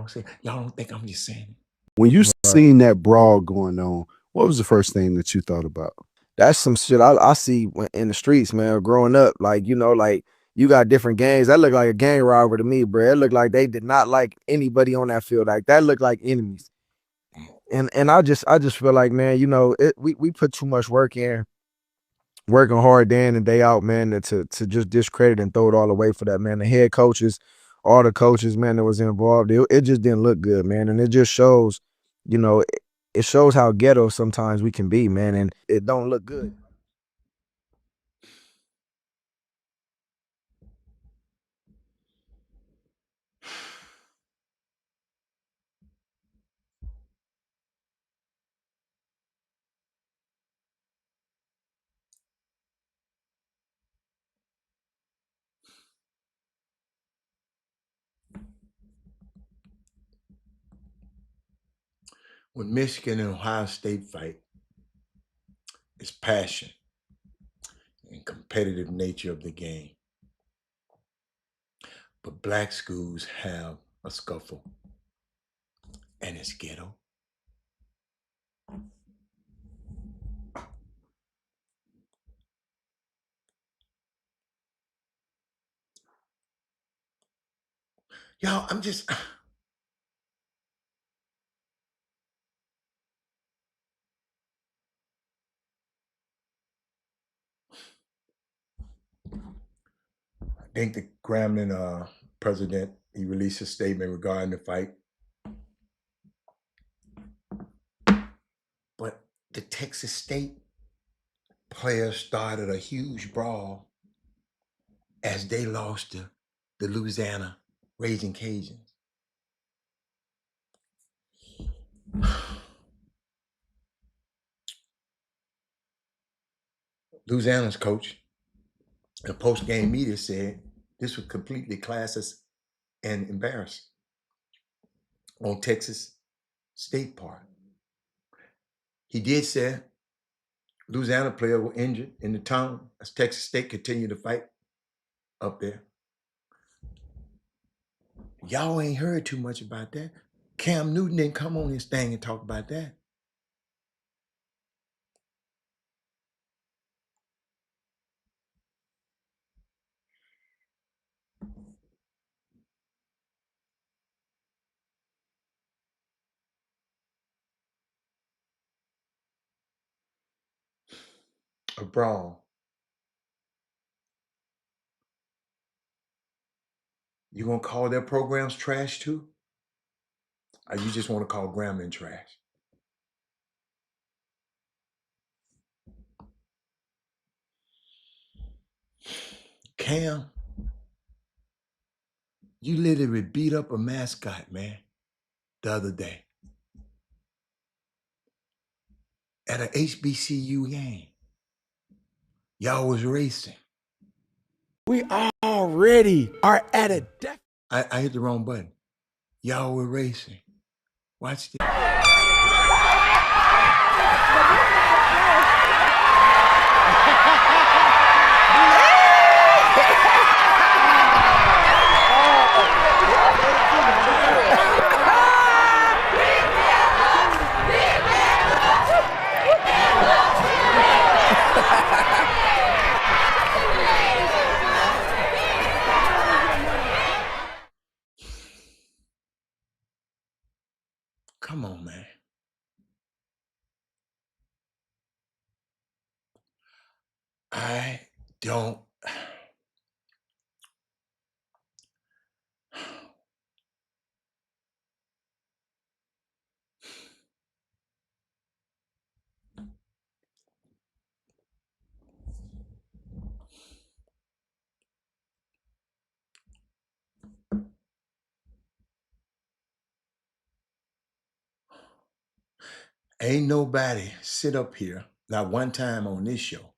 don't think I'm just saying it. When you seen that brawl going on, what was the first thing that you thought about? That's some shit I see in the streets, man, growing up. Like, you know, like you got different gangs. That looked like a gang robber to me, bro. It looked like they did not like anybody on that field. Like that looked like enemies. And I just feel like, man, you know, we put too much work in, working hard day in and day out, man, to just discredit and throw it all away for that, man. The head coaches, all the coaches, man, that was involved, it just didn't look good, man. And it just shows, you know, it shows how ghetto sometimes we can be, man, and it don't look good. When Michigan and Ohio State fight, it's passion and competitive nature of the game. But black schools have a scuffle, and it's ghetto. Y'all, I'm just... I think the Grambling president, he released a statement regarding the fight. But the Texas State players started a huge brawl as they lost to the Louisiana Raging Cajuns. Louisiana's coach in a post-game media said this was completely classist and embarrassing on Texas State part. He did say Louisiana players were injured in the town as Texas State continued to fight up there. Y'all ain't heard too much about that. Cam Newton didn't come on this thing and talk about that. A brawl. You gonna call their programs trash too? Or you just want to call Grambling trash? Cam, you literally beat up a mascot, man, the other day at an HBCU game. Y'all was racing. We already are at a death. I hit the wrong button. Y'all were racing. Watch this. Come on, man. I don't. Ain't nobody sit up here, not one time on this show,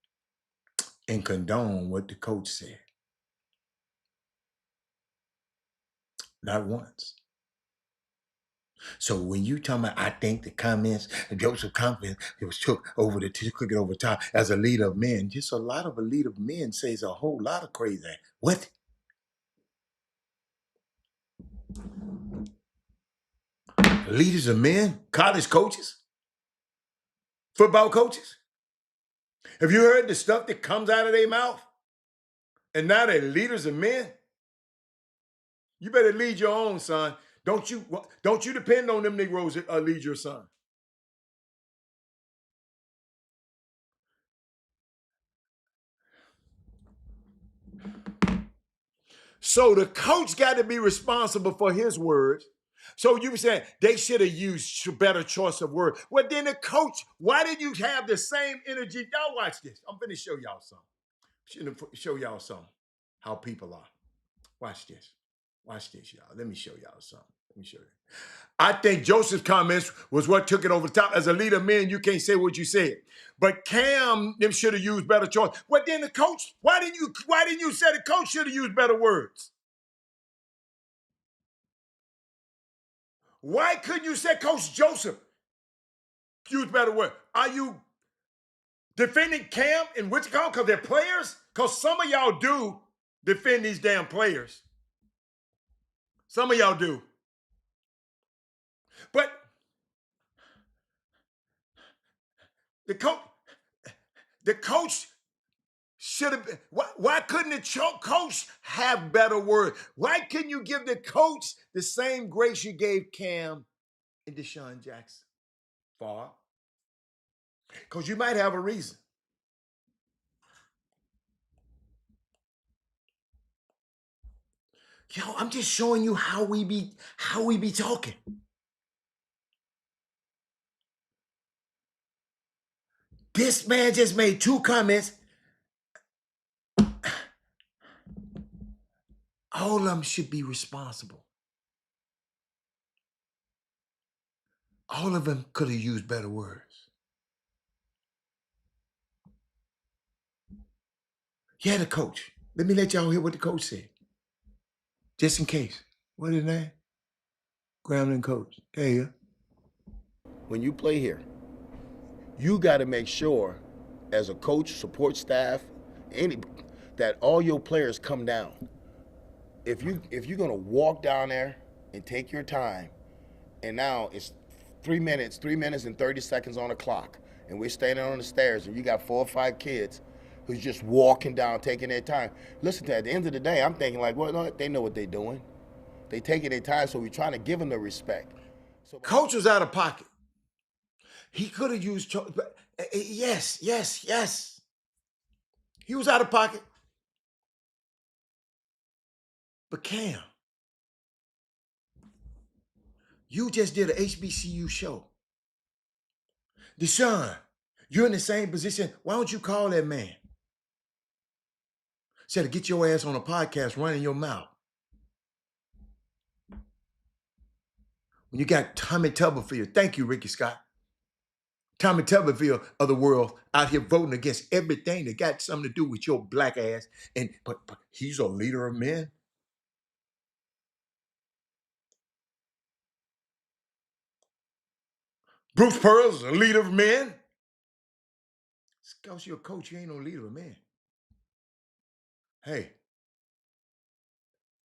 and condone what the coach said. Not once. So when you talking about, I think the comments, Joseph comments, it was took it over top as a leader of men. Just a lot of a leader of men says a whole lot of crazy. What? Leaders of men, college coaches, football coaches. Have you heard the stuff that comes out of their mouth? And now they're leaders of men. You better lead your own, son. Don't you depend on them Negroes to lead your son. So the coach got to be responsible for his words. So you were saying they should have used a better choice of word. Well, then the coach, why did you have the same energy? Y'all watch this. I'm going to show y'all something. Show y'all something, how people are. Watch this. Watch this, y'all. Let me show y'all something. Let me show you. I think Joseph's comments was what took it over the top. As a leader of men, you can't say what you said. But Cam, them should have used better choice. Well, then the coach, why didn't you say the coach should have used better words? Why couldn't you say Coach Joseph use better words? Are you defending Cam and Wichita because they're players? Because some of y'all do defend these damn players. Some of y'all do. But the coach should have been. Why couldn't the coach have better words? Why couldn't you give the coach the same grace you gave Cam and Deshaun Jackson? Far. Because you might have a reason. Yo, I'm just showing you how we be talking. This man just made 2 comments. All of them should be responsible. All of them could have used better words. Yeah, the coach. Let me let y'all hear what the coach said. Just in case. What is his name? Grambling coach. There you go. When you play here, you got to make sure, as a coach, support staff, that all your players come down. If you're gonna walk down there and take your time, and now it's 3 minutes and 30 seconds on the clock, and we're standing on the stairs, and you got 4 or 5 kids who's just walking down, taking their time. Listen, to at the end of the day, I'm thinking like, well, no, they know what they're doing. They taking their time, so we're trying to give them the respect. So, coach was out of pocket. He could have used, yes. He was out of pocket. But Cam, you just did an HBCU show. Deshaun, you're in the same position. Why don't you call that man? Said to get your ass on a podcast running your mouth. When you got Tommy Tuberville, thank you, Ricky Scott. Tommy Tuberville of the world out here voting against everything that got something to do with your black ass. But he's a leader of men. Bruce Pearl's a leader of men. It's because you're a coach, you ain't no leader of men. Hey,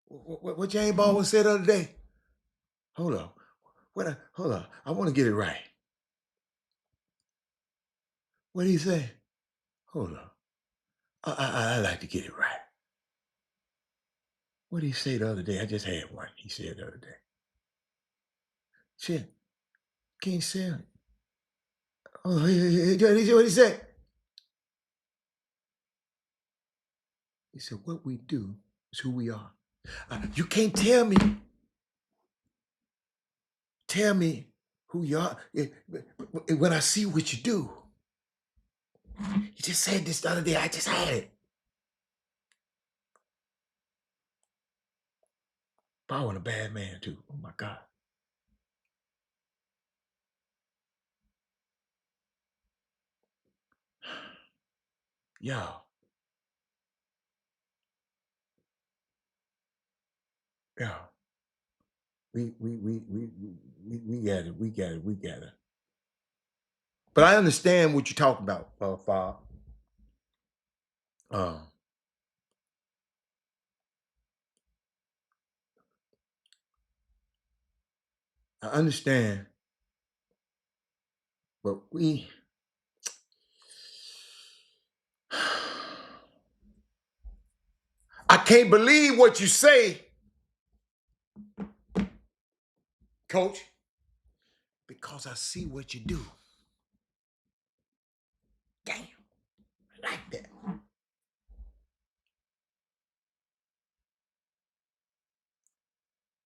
what James Baldwin said the other day? Hold on. Hold on. I want to get it right. What did he say? Hold on. I like to get it right. What did he say the other day? I just had one. He said the other day. Shit. Can't say it. Oh, what he say? He said, what we do is who we are. You can't tell me who you are when I see what you do. He just said this the other day. I just had it. But I was a bad man too. Oh my God. Y'all. Yeah. We got it. We got it. We got it. But I understand what you're talking about, Fob. I understand, but I can't believe what you say, Coach, because I see what you do. Damn, I like that.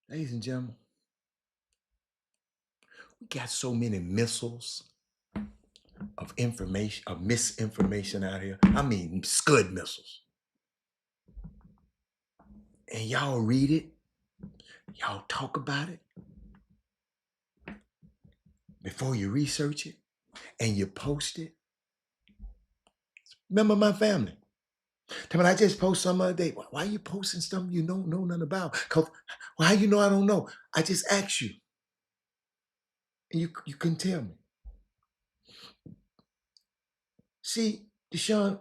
Ladies and gentlemen, we got so many missiles of information, of misinformation out here. I mean, scud missiles. And y'all read it, y'all talk about it before you research it and you post it. Remember my family. When I just post some other day, why are you posting something you don't know nothing about? Because how you know I don't know? I just asked you. And you couldn't tell me. See, Deshaun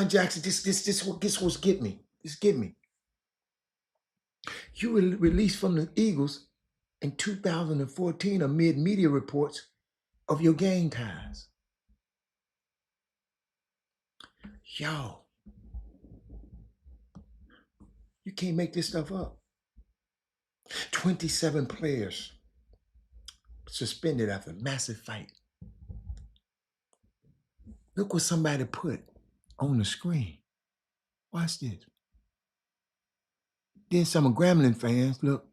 Jackson, this was get me. This get me. You were released from the Eagles in 2014 amid media reports of your gang ties. Y'all, you can't make this stuff up. 27 players suspended after massive fight. Look what somebody put on the screen. Watch this. Then some Gremlin fans, look,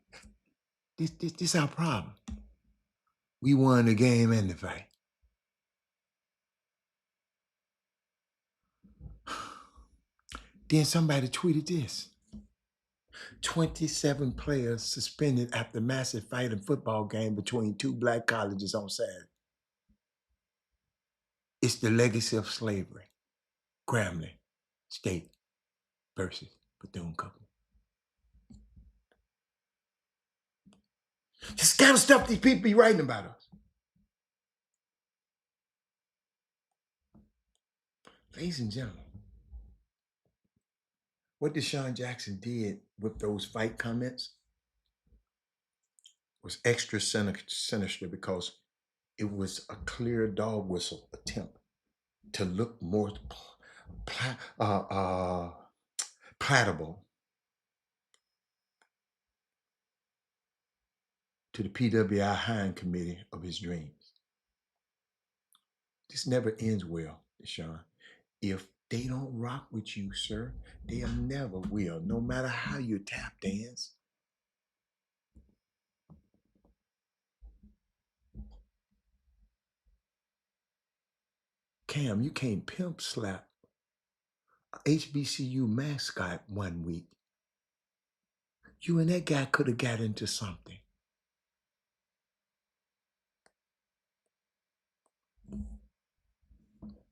this our problem. We won the game and the fight. Then somebody tweeted this. 27 players suspended after massive fight and football game between two black colleges on Saturday. It's the legacy of slavery. Grambling State versus Bethune-Cookman. This kind of stuff these people be writing about us. Ladies and gentlemen, what Deshaun Jackson did with those fight comments was extra sinister because it was a clear dog whistle attempt to look more palatable to the PWI hiring committee of his dreams. This never ends well, Deshaun. If they don't rock with you, sir, they never will, no matter how you tap dance. Cam, you can't pimp slap a HBCU mascot one week. You and that guy could have got into something.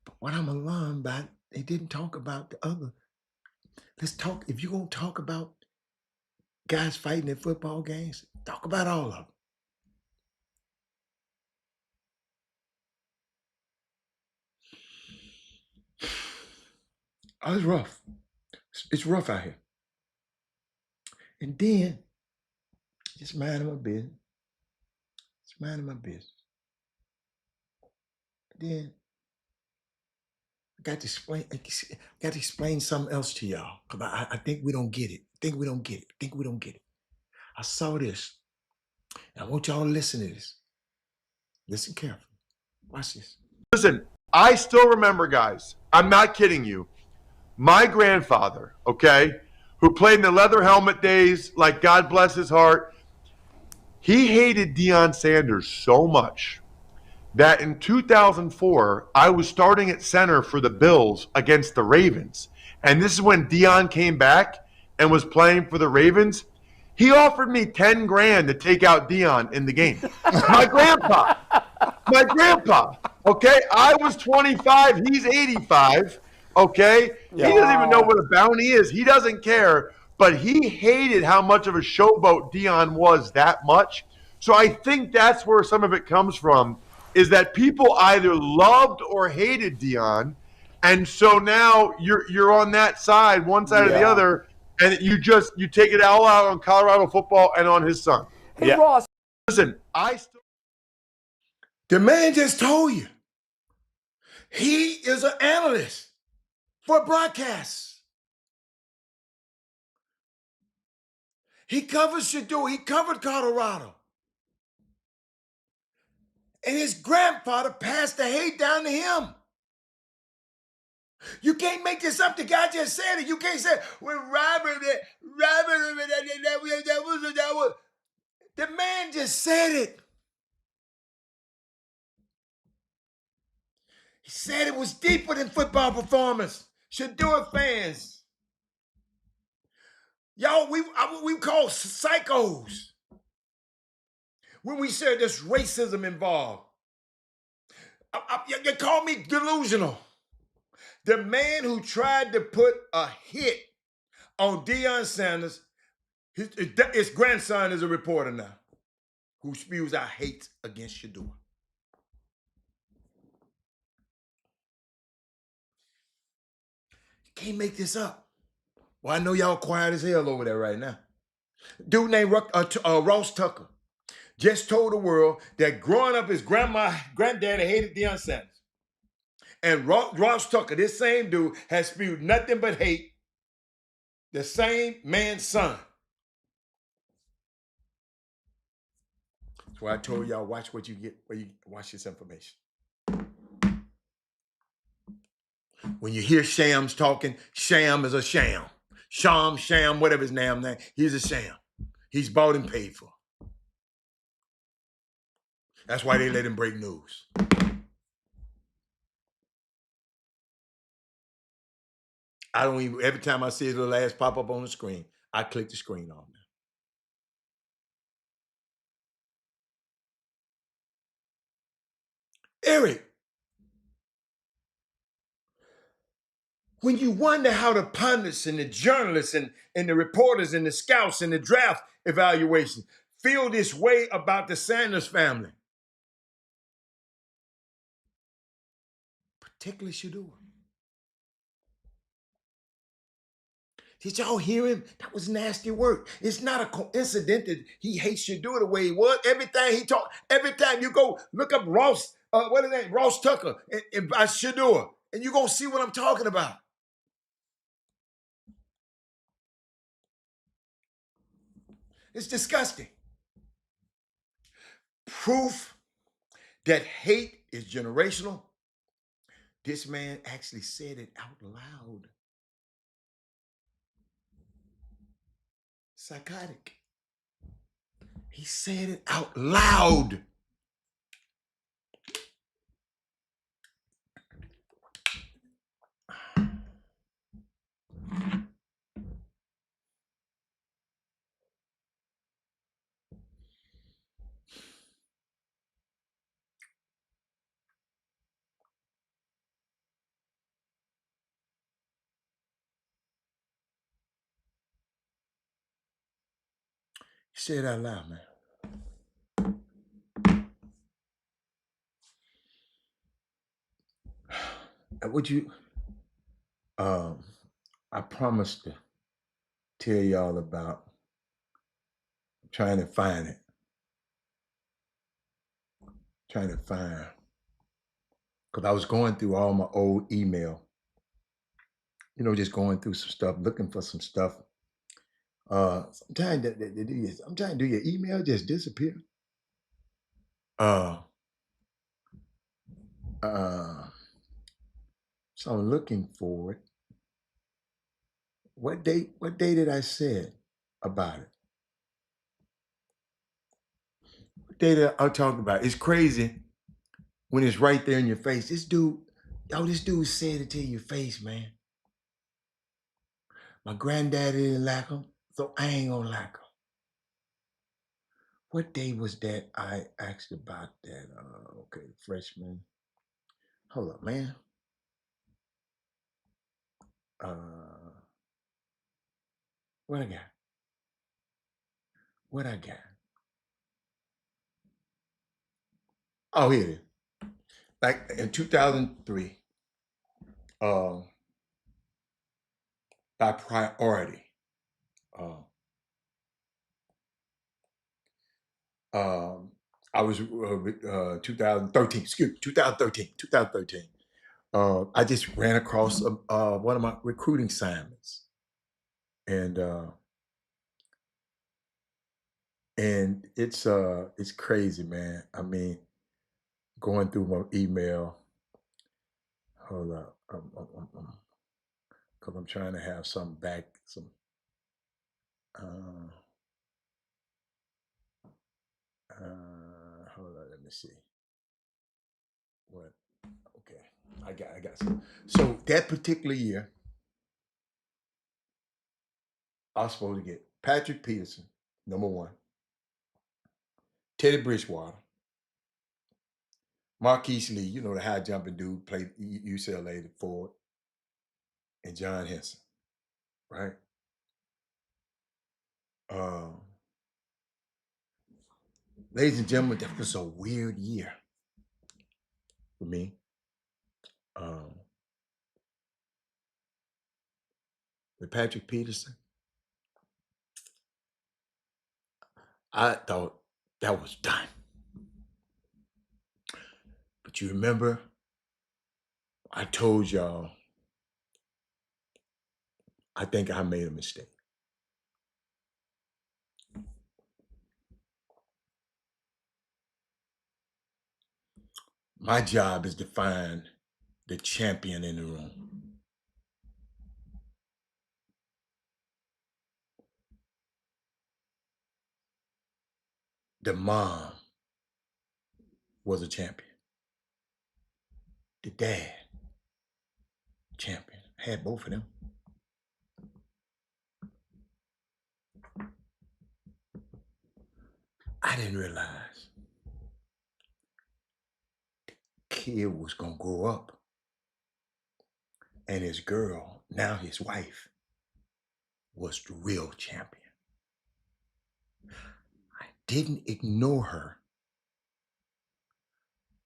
But what I'm alarmed by, they didn't talk about the other. Let's talk, if you're going to talk about guys fighting at football games, talk about all of them. Oh, it's rough. It's rough out here. And then, just minding my business. Just minding my business. Then, I got to explain something else to y'all. Because I think we don't get it. I think we don't get it. I saw this. And I want y'all to listen to this. Listen carefully. Watch this. Listen, I still remember, guys. I'm not kidding you. My grandfather, okay, who played in the leather helmet days, like God bless his heart, he hated Deion Sanders so much that in 2004, I was starting at center for the Bills against the Ravens. And this is when Deion came back and was playing for the Ravens. He offered me 10 grand to take out Deion in the game. My grandpa. Okay, I was 25. He's 85. Okay, he doesn't even know what a bounty is. He doesn't care, but he hated how much of a showboat Deion was that much. So I think that's where some of it comes from, is that people either loved or hated Deion, and so now you're on that side, one side or the other, and you take it all out on Colorado football and on his son. Hey, Ross. Listen, The man just told you. He is an analyst for broadcasts. He covers Shador. He covered Colorado. And his grandfather passed the hate down to him. You can't make this up. The guy just said it. You can't say, well, Robert, that was. The man just said it. He said it was deeper than football performance. Shador fans. Y'all, we call psychos when we say there's racism involved. You call me delusional. The man who tried to put a hit on Deion Sanders, his grandson is a reporter now, who spews out hate against Shador. You can't make this up. Well, I know y'all quiet as hell over there right now. Dude named Ross Tucker just told the world that growing up, his granddaddy hated Deion Sanders. And Ross Tucker, this same dude, has spewed nothing but hate. The same man's son. That's why I told y'all, watch what you get, where you watch this information. When you hear Shams talking, Sham is a sham. Sham, whatever his name, he's a sham. He's bought and paid for. That's why they let him break news. I don't even, every time I see his little ass pop up on the screen, I click the screen on now. Eric, when you wonder how the pundits and the journalists and the reporters and the scouts and the draft evaluation feel this way about the Sanders family, particularly Shador. Did y'all hear him? That was nasty work. It's not a coincidence that he hates Shador the way he was. Everything he talked, every time you go look up Ross, Ross Tucker and by Shador, and you're gonna see what I'm talking about. It's disgusting. Proof that hate is generational. This man actually said it out loud. Psychotic. He said it out loud. Say it out loud, man. Would you? I promised to tell y'all about trying to find it. Trying to find, because I was going through all my old email. You know, just going through some stuff, looking for some stuff. Sometimes I'm trying to do your email just disappear. So I'm looking for it. What date did I say it about it? What date I'm talking about? It's crazy when it's right there in your face. This dude said it to your face, man. My granddaddy didn't like him, so I ain't gonna like him. What day was that I asked about that? Okay, freshman. Hold up, man. What I got? What I got? Oh, here it is. Like in 2003, by priority, I was 2013. Excuse me, 2013. I just ran across one of my recruiting assignments, and it's crazy, man. I mean, going through my email. Hold up, because I'm trying to have some back. Hold on, let me see. What? Okay, I got some. So that particular year, I was supposed to get Patrick Peterson, number one, Teddy Bridgewater, Marquise Lee, you know the high jumping dude, played UCLA forward, and John Henson, right? Ladies and gentlemen, that was a weird year for me. With Patrick Peterson, I thought that was done. But you remember, I told y'all, I think I made a mistake. My job is to find the champion in the room. The mom was a champion. The dad, champion. Had both of them. I didn't realize the kid was gonna grow up, and his girl, now his wife, was the real champion. I didn't ignore her,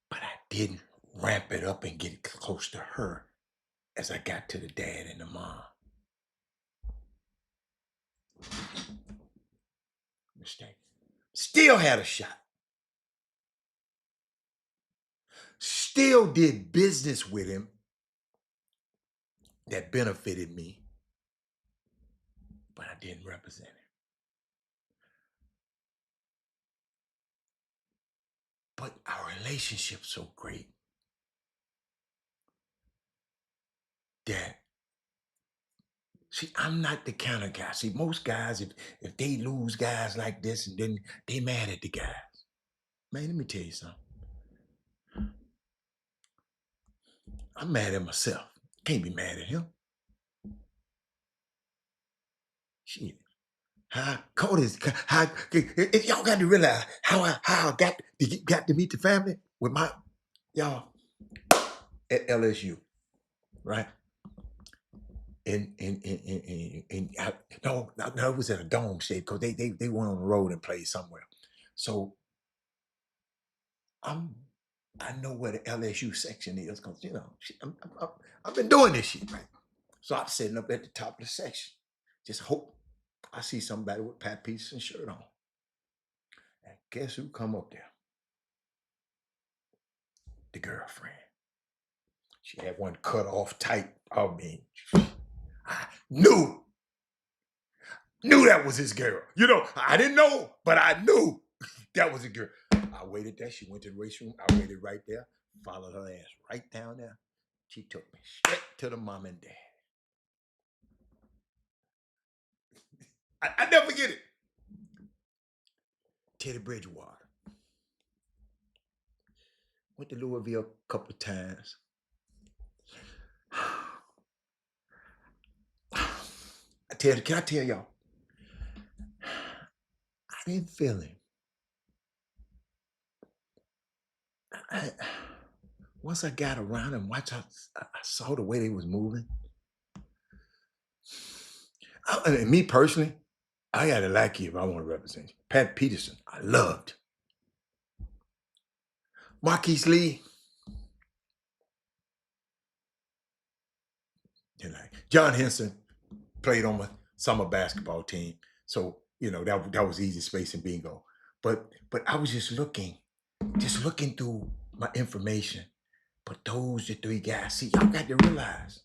but I didn't ramp it up and get close to her as I got to the dad and the mom. Mistake. Still had a shot. Still did business with him that benefited me, but I didn't represent him. But our relationship's so great that, see, I'm not the kind of guy. See, most guys, if they lose guys like this, and then they mad at the guys. Man, let me tell you something. I'm mad at myself. Can't be mad at him. Shit. Y'all got to realize how I got to meet the family with my y'all at LSU, right? And no, it was at a dome shade because they went on the road and played somewhere. So I know where the LSU section is because I've been doing this shit, right? So I'm sitting up at the top of the section, just hope I see somebody with Pat Peterson shirt on. And guess who come up there? The girlfriend. She had one cut off tight. I mean, I knew that was his girl. You know, I didn't know, but I knew that was a girl. I waited there. She went to the restroom. I waited right there. Followed her ass right down there. She took me straight to the mom and dad. I never forget it. Teddy Bridgewater. Went to Louisville a couple of times. Can I tell y'all? I didn't feel him. Once I got around and watched, I saw the way they was moving. I mean, me personally, I gotta like you if I want to represent you. Pat Peterson, I loved. Marquise Lee, you know, John Henson played on my summer basketball team, so you know that was easy space and bingo. But I was just looking through my information. But those the three guys, see, y'all got to realize,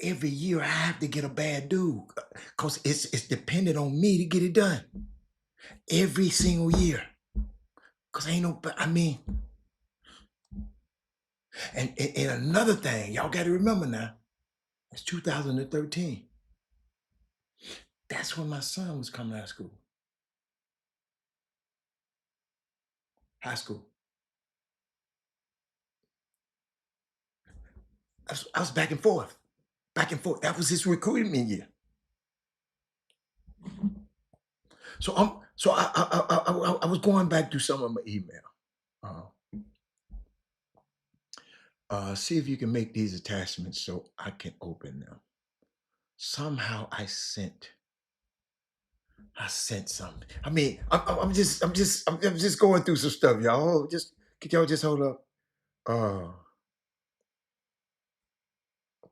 every year I have to get a bad dude because it's dependent on me to get it done. Every single year. Because ain't no, I mean, and another thing, y'all got to remember now, it's 2013. That's when my son was coming out of school. High school. I was back and forth. Back and forth. That was his recruitment year. So I was going back through some of my email. See if you can make these attachments so I can open them. Somehow I sent something. I mean, I'm just going through some stuff, y'all. Could y'all just hold up?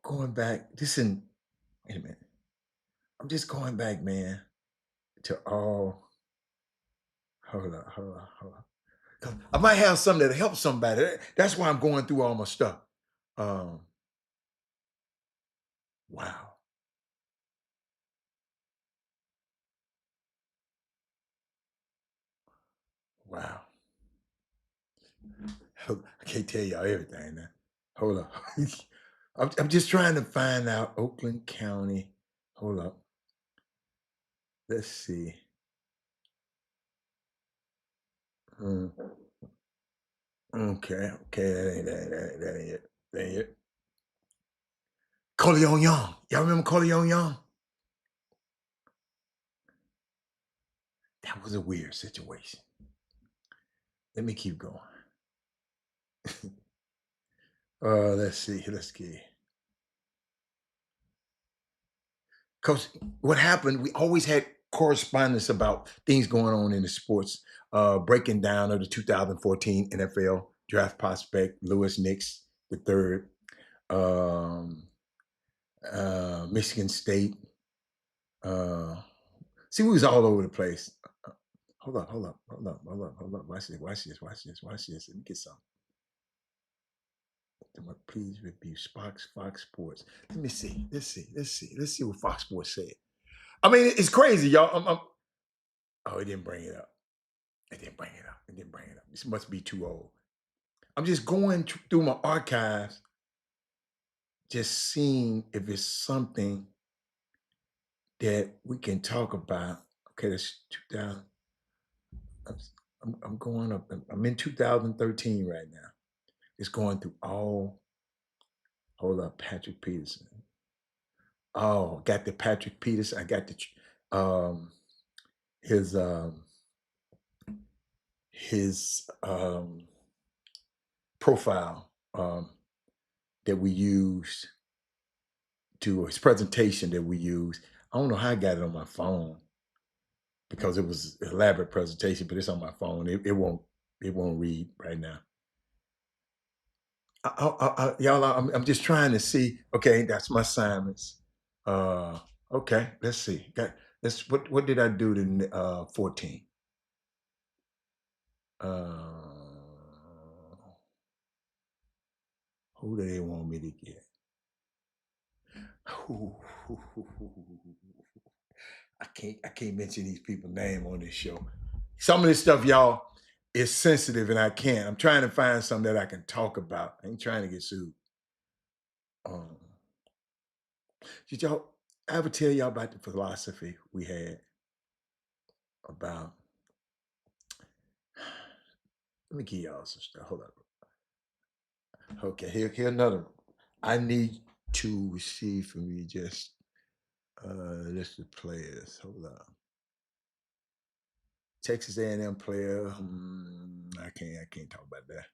Going back. Listen, wait a minute. I'm just going back, man, to all. Hold up. I might have something that'll help somebody. That's why I'm going through all my stuff. Wow. Wow. I can't tell y'all everything now. Hold up. I'm just trying to find out Oakland County. Hold up. Let's see. Okay. That ain't it. That ain't it. Corleone Young. Y'all remember Corleone Young? That was a weird situation. Let me keep going. Let's see. Because what happened, we always had correspondence about things going on in the sports. Breaking down of the 2014 NFL draft prospect, Lewis Nix III, Michigan State. See, we was all over the place. Hold up. Watch this. Let me get something. Please review Fox Sports. Let me see. Let's see what Fox Sports said. I mean, it's crazy, y'all. Oh, it didn't bring it up. This must be too old. I'm just going through my archives, just seeing if it's something that we can talk about. Okay, that's 2000. I'm going up. I'm in 2013 right now. It's going through all. Hold up, Patrick Peterson. Oh, got the Patrick Peterson. I got the his profile that we used to his presentation that we used. I don't know how I got it on my phone because it was an elaborate presentation, but it's on my phone. It won't read right now. Y'all, I'm just trying to see. Okay, that's my assignments. Okay, let's see. What did I do to 14? Who do they want me to get? I can't mention these people's name on this show. Some of this stuff, y'all, it's sensitive and I can't. I'm trying to find something that I can talk about. I ain't trying to get sued. Did y'all I ever tell y'all about the philosophy we had about? Let me give y'all some stuff. Hold up. Okay, here another one. I need to receive from you just list of players. Hold up. Texas A&M player. I can't talk about that.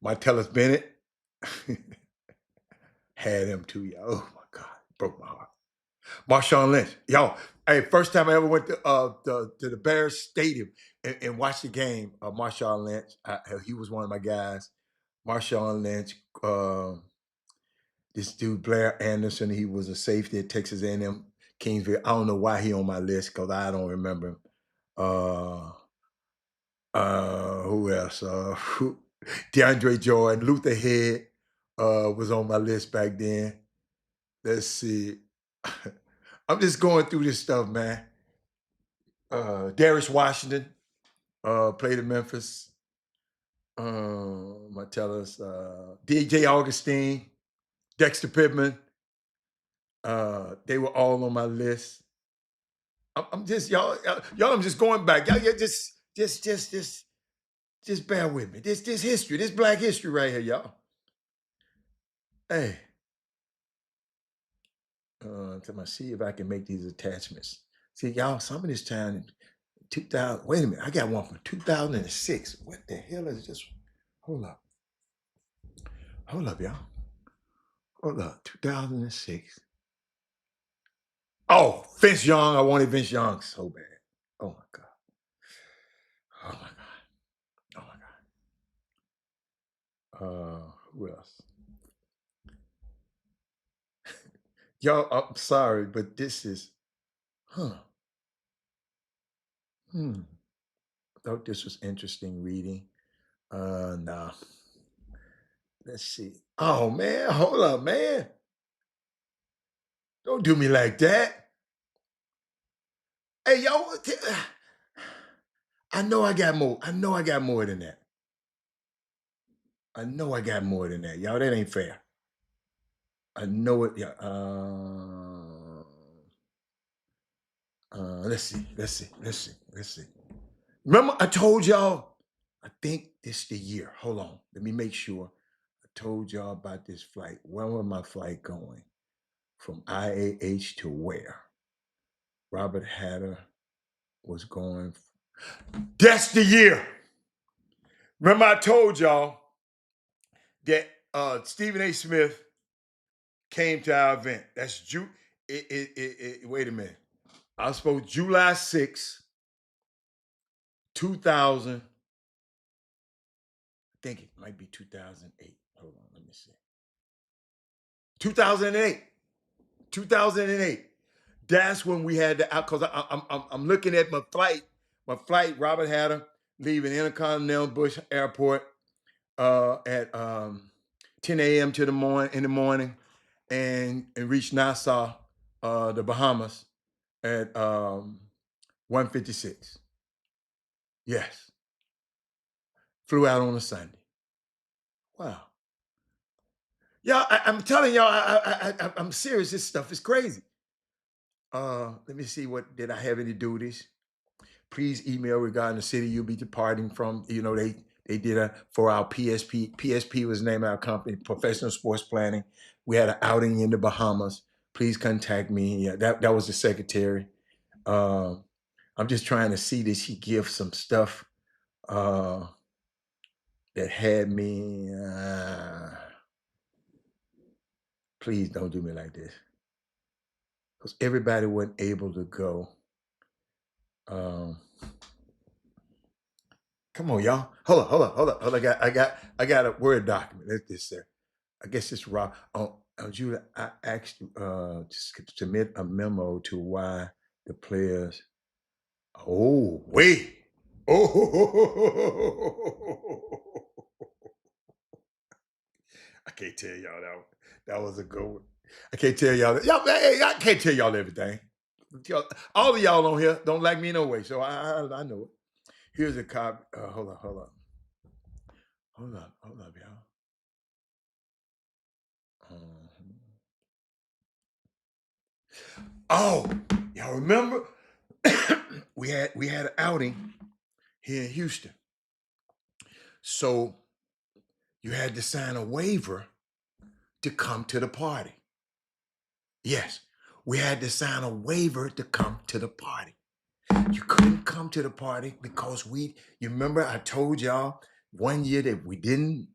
Martellus Bennett had him too, y'all. Oh my God, broke my heart. Marshawn Lynch, y'all. Hey, first time I ever went to the Bears Stadium and watched the game. Marshawn Lynch, he was one of my guys. Marshawn Lynch, this dude Blair Anderson, he was a safety at Texas A&M Kingsville. I don't know why he on my list because I don't remember him. Who else? DeAndre Jordan, Luther Head was on my list back then. Let's see. I'm just going through this stuff, man. Darius Washington played in Memphis. Martellus, DJ Augustine, Dexter Pittman. They were all on my list. I'm just y'all. I'm just going back. Y'all just bear with me. This history, this Black history right here, y'all. Hey, to see if I can make these attachments. See, y'all, some of this time in 2000. Wait a minute, I got one from 2006. What the hell is this? Hold up, y'all. Hold up, 2006. Oh, Vince Young. I wanted Vince Young so bad. Oh my God. Oh my God. Oh my God. Who else? Y'all, I'm sorry, but this is, Thought this was interesting reading. Nah. Let's see. Oh man, hold up, man. Don't do me like that. Hey, yo, I know I got more. I know I got more than that. I know I got more than that. Y'all, that ain't fair. I know it. Yeah. Let's see. Remember, I told y'all, I think this the year. Hold on. Let me make sure. I told y'all about this flight. Where was my flight going? From IAH to where? Robert Hatter was going. That's the year. Remember, I told y'all that Stephen A. Smith came to our event. That's wait a minute. I was supposed July 6, 2000. I think it might be 2008. Hold on, let me see. 2008. 2008. That's when we had the out because I'm looking at my flight. My flight, Robert Hatter, leaving Intercontinental Bush Airport at 10 a.m. in the morning, and reach Nassau, the Bahamas, at 1:56. Yes, flew out on a Sunday. Wow. Y'all, I'm telling y'all, I'm serious. This stuff is crazy. Let me see. What did I have any duties? Please email regarding the city you'll be departing from. You know, they did for our PSP. PSP was the name of our company, Professional Sports Planning. We had an outing in the Bahamas. Please contact me. Yeah, that was the secretary. I'm just trying to see that she give some stuff that had me. Please don't do me like this, because everybody wasn't able to go. Come on, y'all. Hold up. I got a Word document. Let's this there. I guess it's raw. Judah, I asked you to submit a memo to why the players. Oh, wait. Oh, I can't tell y'all that was a good one. I can't tell y'all that. Y'all, hey, I can't tell y'all everything. All of y'all on here don't like me no way, so I know it. Here's a cop. Hold up, y'all. Oh, y'all remember? we had an outing here in Houston. So you had to sign a waiver to come to the party. Yes, we had to sign a waiver to come to the party. You couldn't come to the party because you remember I told y'all one year that we didn't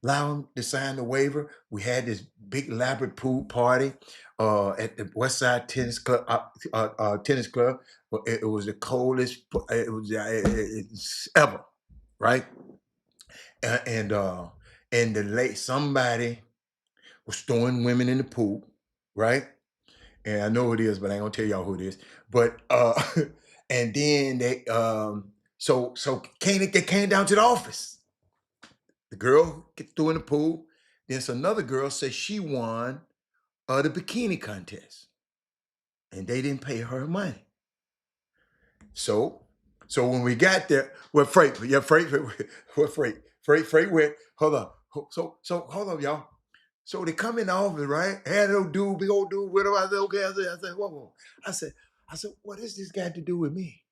allow them to sign the waiver. We had this big elaborate pool party at the West Side Tennis Club. It was the coldest it was it's ever, right? And the late somebody was throwing women in the pool, right? And I know who it is, but I ain't gonna tell y'all who it is. But and then they they came down to the office. The girl get threw in the pool. Then another girl said she won the bikini contest, and they didn't pay her money. So when we got there, freight went. Hold on. So hold on, y'all. So they come in the office, right? Had a dude, big old dude with him. I said, okay. I said, whoa. I said, what does this got to do with me?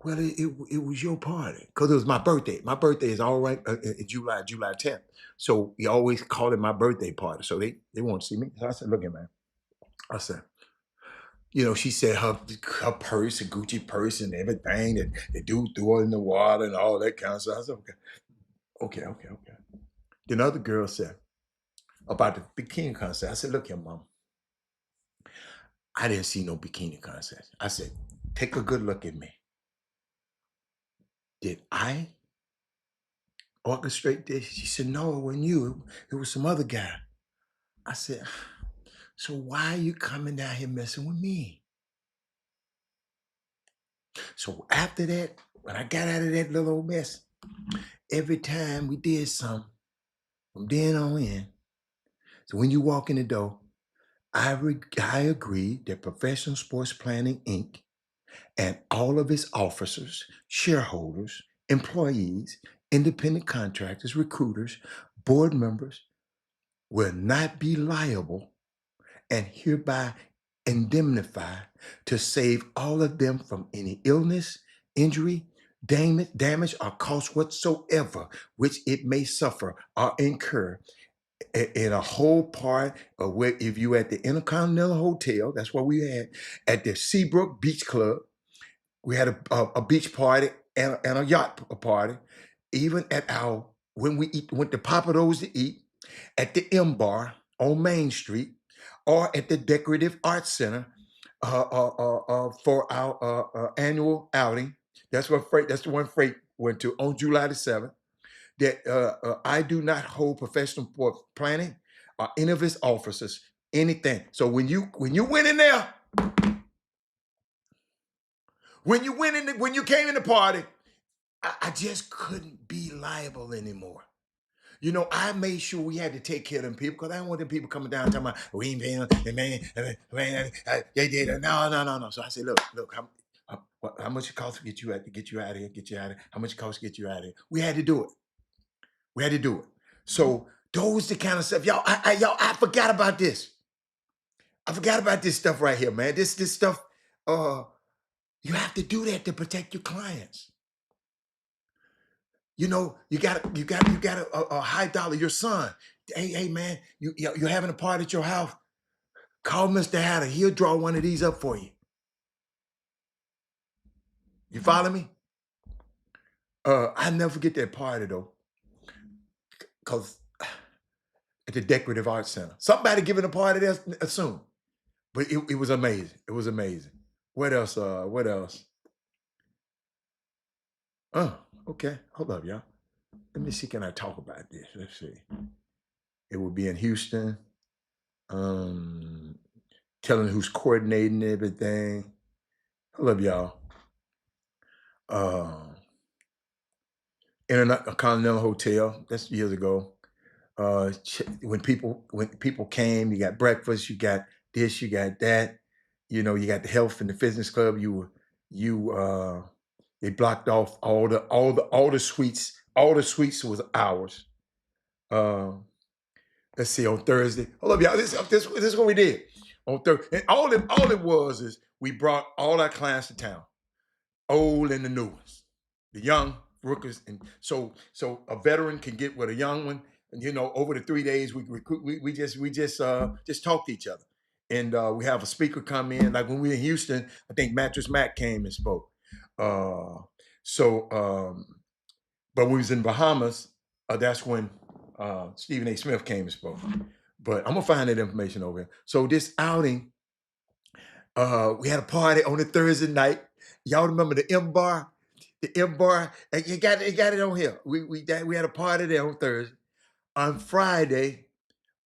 Well, it was your party because it was my birthday. My birthday is all right in July 10th. So we always call it my birthday party. So they want to see me. So I said, look here, man. I said, she said her purse, a Gucci purse and everything that the dude threw her in the water and all that kind of stuff. I said, okay. Then other girl said about the bikini contest. I said, look here, mom. I didn't see no bikini contest. I said, take a good look at me. Did I orchestrate this? She said, no, it wasn't you. It was some other guy. I said, so why are you coming down here messing with me? So after that, when I got out of that little old mess, every time we did something, from then on in, so when you walk in the door, I agree that Professional Sports Planning, Inc. and all of its officers, shareholders, employees, independent contractors, recruiters, board members will not be liable and hereby indemnify to save all of them from any illness, injury, damage, or cost whatsoever which it may suffer or incur in a whole part of where if you at the Intercontinental Hotel, that's what we had, at the Seabrook Beach Club, we had a beach party and a yacht party, even at when we went to Papados to eat, at the M Bar on Main Street, or at the Decorative Arts Center for our annual outing. That's the one Freight went to on July the 7th. That I do not hold professional planning or any of his officers anything. So when you went in there, when you came in the party, I just couldn't be liable anymore. I made sure we had to take care of them people because I didn't want them people coming down talking about we ain't paying them, man, they did it. No. So I said, look, how much it cost to get you out of here? How much it cost to get you out of here? We had to do it. So those the kind of stuff, y'all. I forgot about this. I forgot about this stuff right here, man. This stuff. You have to do that to protect your clients. You got a high dollar. Your son, hey man, you're having a party at your house. Call Mr. Hatter. He'll draw one of these up for you. You follow me? I never forget that party though, cause at the Decorative Arts Center, somebody giving a party there soon, but it was amazing. It was amazing. What else? What else? Oh, okay. Hold up, y'all. Let me see. Can I talk about this? Let's see. It would be in Houston. Telling who's coordinating everything. Hold up, y'all. Intercontinental Hotel. That's years ago. When people came, you got breakfast, you got this, you got that. You got the health and the fitness club. You they blocked off all the suites. All the suites was ours. Let's see, on Thursday. Hold up, y'all. This is what we did on Thursday. And all it was is we brought all our clients to town, old and the new ones, the young rookers, and so a veteran can get with a young one. And over the 3 days, we just talk to each other, and we have a speaker come in. Like when we were in Houston, I think Mattress Mac came and spoke. But we was in Bahamas. That's when Stephen A. Smith came and spoke. But I'm gonna find that information over here. So this outing, we had a party on a Thursday night. Y'all remember the M Bar? The M Bar, and you got it on here. We had a party there on Thursday. On Friday,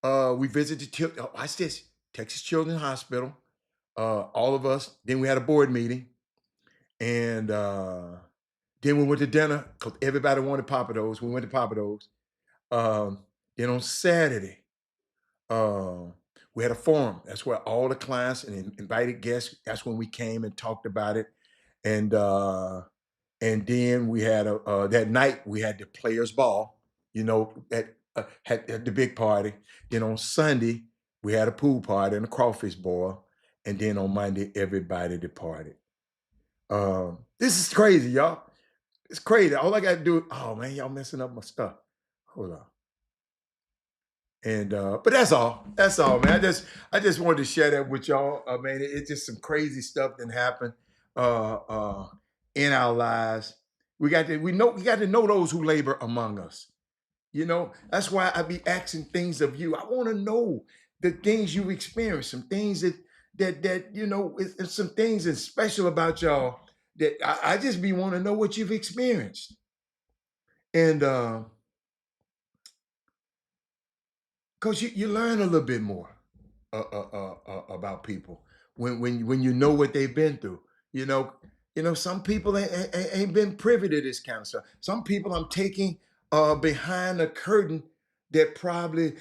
we visited watch this, Texas Children's Hospital. All of us. Then we had a board meeting, and then we went to dinner because everybody wanted Papados. We went to Papados. Then on Saturday, we had a forum. That's where all the clients and invited guests, that's when we came and talked about it. And then we had that night we had the players ball, that had the big party. Then on Sunday, we had a pool party and a crawfish boil. And then on Monday, everybody departed. This is crazy, y'all. It's crazy. All I got to do, oh man, y'all messing up my stuff. Hold on. And but that's all. That's all, man. I just wanted to share that with y'all. Man, it's just some crazy stuff that happened in our lives. We got to know those who labor among us. That's why I be asking things of you. I want to know the things you experienced, some things that it's some things that's special about y'all that I just be want to know what you've experienced. And because you learn a little bit more about people when you know what they've been through. Some people ain't been privy to this kind of stuff. Some people I'm taking behind the curtain that probably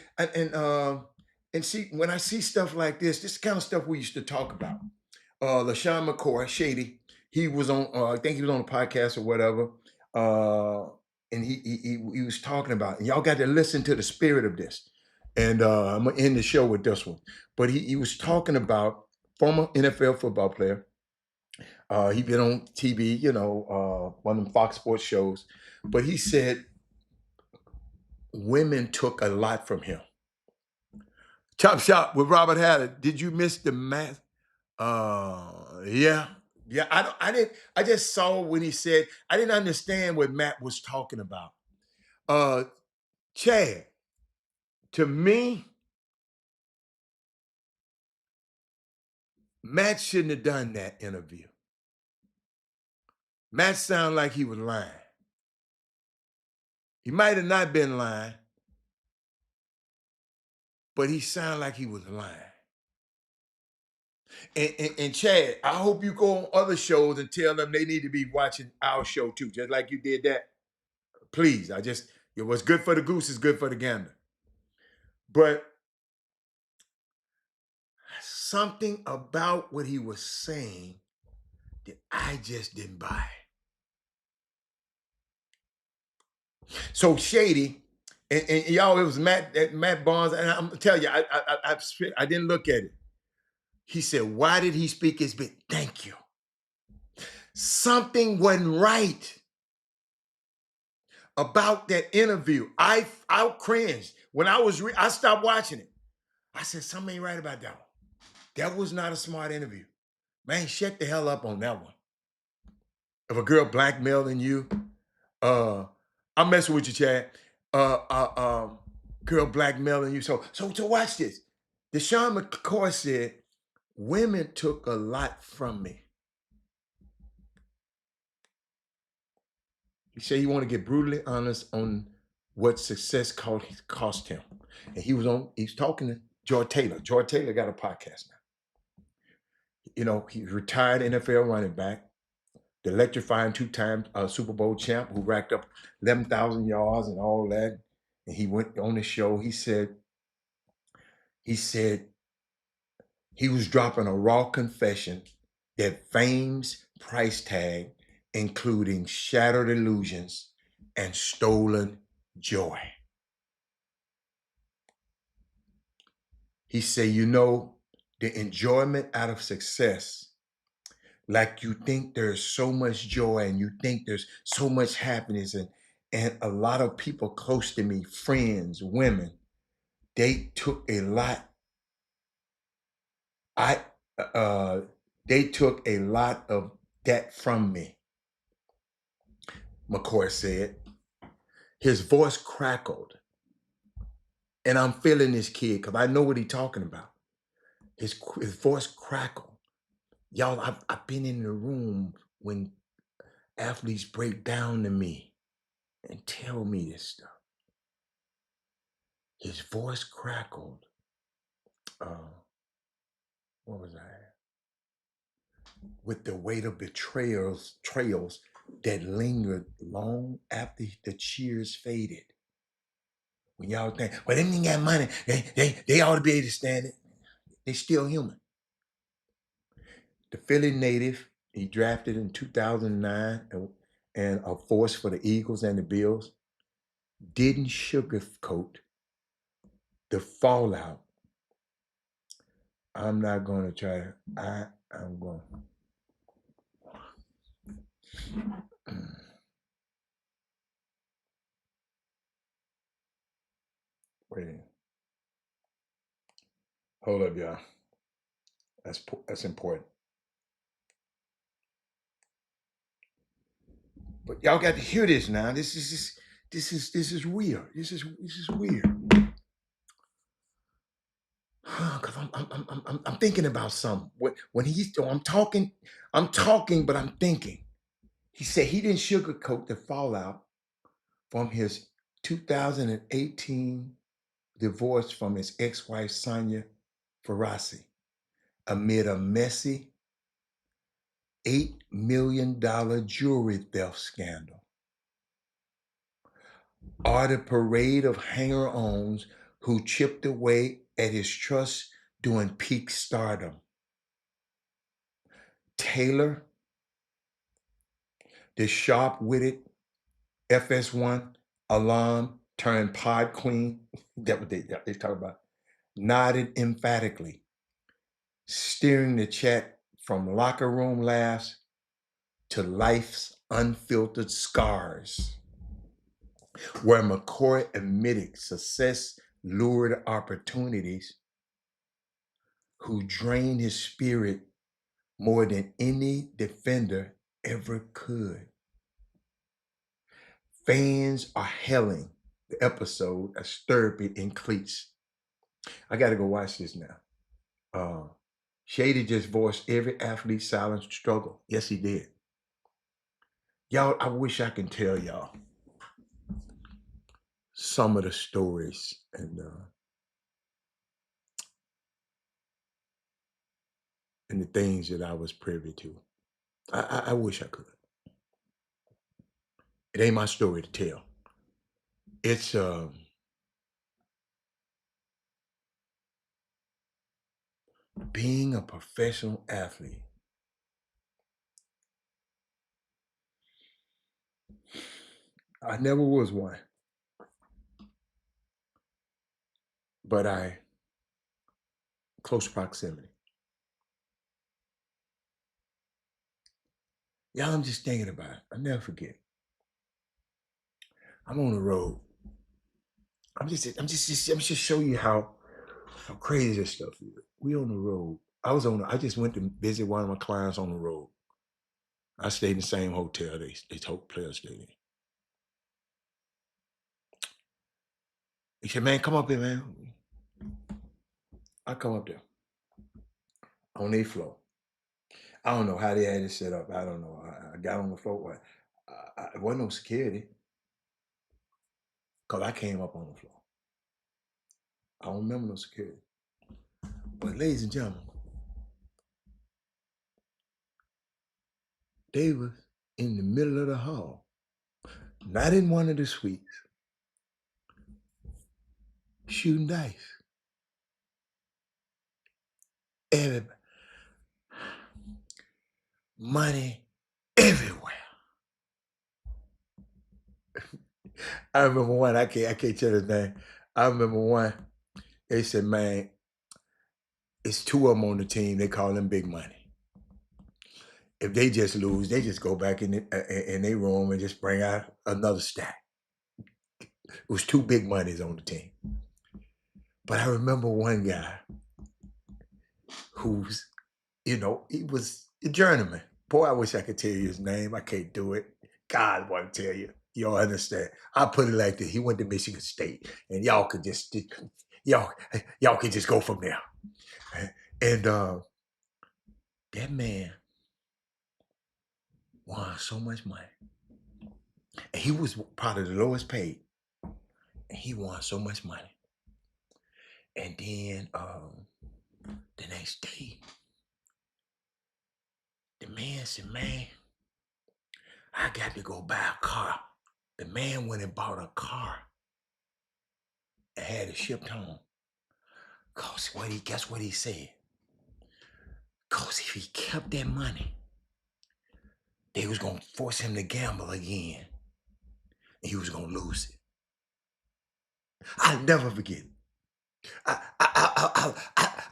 and see when I see stuff like this kind of stuff we used to talk about. LaShawn McCoy, Shady, he was on. I think he was on a podcast or whatever, and he was talking about. And y'all got to listen to the spirit of this. And I'm gonna end the show with this one. But he was talking about former NFL football player. He'd been on TV, one of them Fox Sports shows. But he said women took a lot from him. Chop Shop with Robert Haddad. Did you miss the math? Yeah. I just saw when he said, I didn't understand what Matt was talking about. Chad, to me, Matt shouldn't have done that interview. Matt sounded like he was lying. He might have not been lying, but he sounded like he was lying. And Chad, I hope you go on other shows and tell them they need to be watching our show too, just like you did that. Please, what's good for the goose is good for the gander. But something about what he was saying that I just didn't buy. So Shady, and y'all, it was Matt Barnes, and I'm gonna tell you, I didn't look at it. He said, "Why did he speak his bit?" Thank you. Something wasn't right about that interview. I cringed when I stopped watching it. I said, something ain't right about that one. That was not a smart interview. Man, shut the hell up on that one. If a girl blackmailing you, I'm messing with you, Chad. Girl blackmailing you. So watch this. LaShawn McCoy said, women took a lot from me. He said he wanted to get brutally honest on what success cost him. And he's talking to George Taylor. George Taylor got a podcast now. He's retired NFL running back, the electrifying two-time Super Bowl champ who racked up 11,000 yards and all that. And he went on the show. He said he was dropping a raw confession that fame's price tag, including shattered illusions and stolen joy. He said, you know, the enjoyment out of success, like you think there's so much joy and you think there's so much happiness, and a lot of people close to me, friends, women, they took a lot. I they took a lot of that from me. McCoy said. His voice crackled, and I'm feeling this kid because I know what he's talking about. His voice crackled. Y'all, I've been in the room when athletes break down to me and tell me this stuff. His voice crackled. What was I? With the weight of betrayals, trails that lingered long after the cheers faded. When y'all think, well, they ain't got money, they ought to be able to stand it. They still human. The Philly native, he drafted in 2009 and a force for the Eagles and the Bills, didn't sugarcoat the fallout. I'm not going to try to, I'm going. Wait a minute. Hold up, y'all. That's important. But y'all got to hear this now. This is weird. This is weird. Because I'm thinking about something. When I'm talking, but I'm thinking. He said he didn't sugarcoat the fallout from his 2018 divorce from his ex-wife Sonia Ferrasi amid a messy $8 million jewelry theft scandal, or the parade of hanger-ons who chipped away at his trust during peak stardom. Taylor, the sharp-witted FS1 alum turned pod queen, that what they talk about, nodded emphatically, steering the chat from locker room laughs to life's unfiltered scars, where McCoy admitted success lured opportunities, who drained his spirit more than any defender ever could. Fans are hailing the episode as therapy in cleats. I got to go watch this now. Shady just voiced every athlete's silent struggle. Yes, he did. Y'all, I wish I can tell y'all some of the stories and the things that I was privy to. I wish I could. It ain't my story to tell. It's being a professional athlete. I never was one, but I close proximity. Y'all, I'm just thinking about it. I'll never forget. I'm on the road. I'm just show you how crazy this stuff is. We on the road. I just went to visit one of my clients on the road. I stayed in the same hotel they players stayed in. He said, man, come up here, man. I come up there on their floor. I don't know how they had it set up. I don't know. I got on the floor. It wasn't no security because I came up on the floor. I don't remember no security. But ladies and gentlemen, they was in the middle of the hall, not in one of the suites, shooting dice. Everybody. Money I remember one. I can't tell his name. I remember one. They said, man, it's two of them on the team. They call them big money. If they just lose, they just go back in their room and just bring out another stack. It was two big monies on the team. But I remember one guy who's, he was a journeyman. Boy, I wish I could tell you his name. I can't do it. God, I want to tell you. Y'all understand. I put it like this. He went to Michigan State, and y'all could just go from there. And that man won so much money. And he was probably the lowest paid. And he won so much money. And then the next day, the man said, man, I got to go buy a car. The man went and bought a car and had it shipped home. Cause guess what he said? Cause if he kept that money, they was gonna force him to gamble again. And he was gonna lose it. I'll never forget it.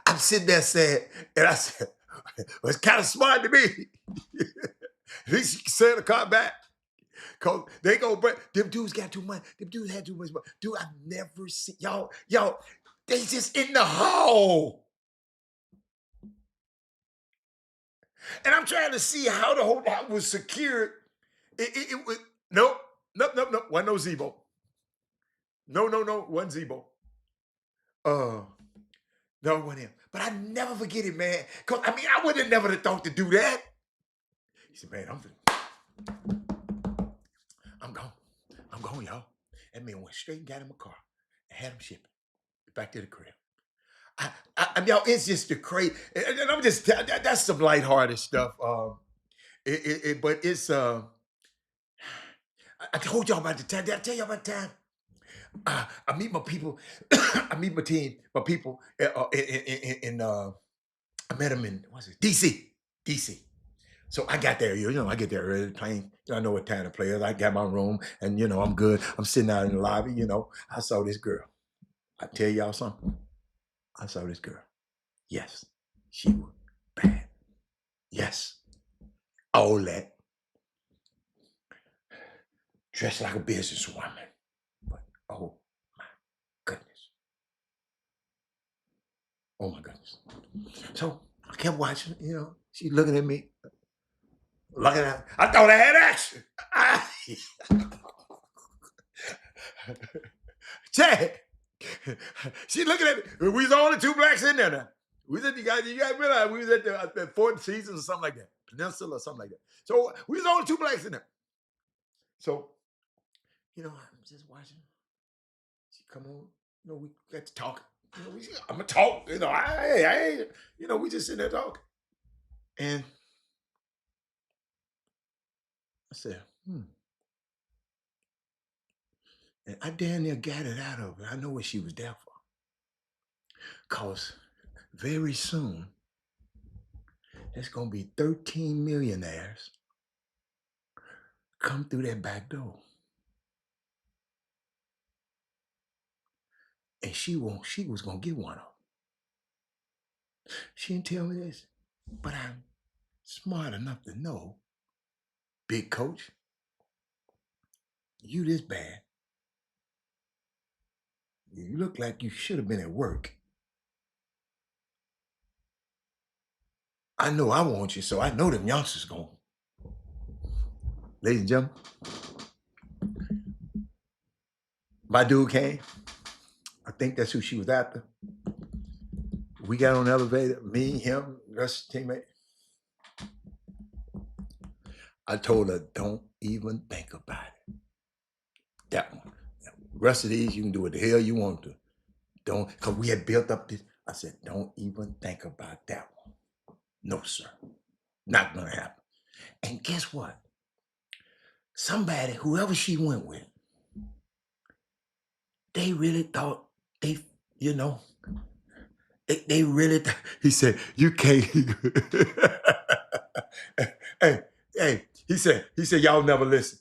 I'm sitting there saying, and I said, well, it's kind of smart to me. At least you can sell the car back. Cause they go, but them dudes got too much. Them dudes had too much money. Dude, I've never seen y'all, they just in the hole. And I'm trying to see how the whole house was secured. It was, nope, wasn't no Zebo. No, wasn't Zebo. No, it wasn't him. But I never forget it, man. Cause I would have never thought to do that. He said, man, I'm gone, y'all. That man went straight and got him a car and had him shipping back to the crib. Y'all, it's just the crazy, and I'm just, that's some lighthearted stuff. But it's, I told y'all about the time. Did I tell y'all about the time? I meet my people. I meet my team, my people. I met them in DC. So I got there. I get there early, playing. I know what time to play. I got my room, and I'm good. I'm sitting out in the lobby. I saw this girl. I tell y'all something. I saw this girl. Yes, she was bad. Yes, all that. Dressed like a businesswoman. But oh my goodness. Oh my goodness. So I kept watching, she looking at me. Looking at, I thought I had action. Chad, she looking at me. We was the only two blacks in there now. We said, you got to realize we was at the fourth season or something like that. Peninsula or something like that. So we was the only two blacks in there. So, I'm just watching. She come on, we got to talk. I'm gonna talk. We just sitting there talking. And I said, And I damn near got it out of her. I know what she was there for. Because very soon, there's going to be 13 millionaires come through that back door. And she was going to get one of them. She didn't tell me this, but I'm smart enough to know, big coach, you this bad. You look like you should have been at work. I know I want you, so I know them youngsters going. Ladies and gentlemen, my dude came. I think that's who she was after. We got on the elevator, me, him, the rest of the teammate. I told her, don't even think about it. That one. The rest of these, you can do what the hell you want to. Don't, because we had built up this. I said, don't even think about that one. No, sir. Not going to happen. And guess what? Somebody, whoever she went with, they really thought they really, he said, you can't. hey, he said, y'all never listen.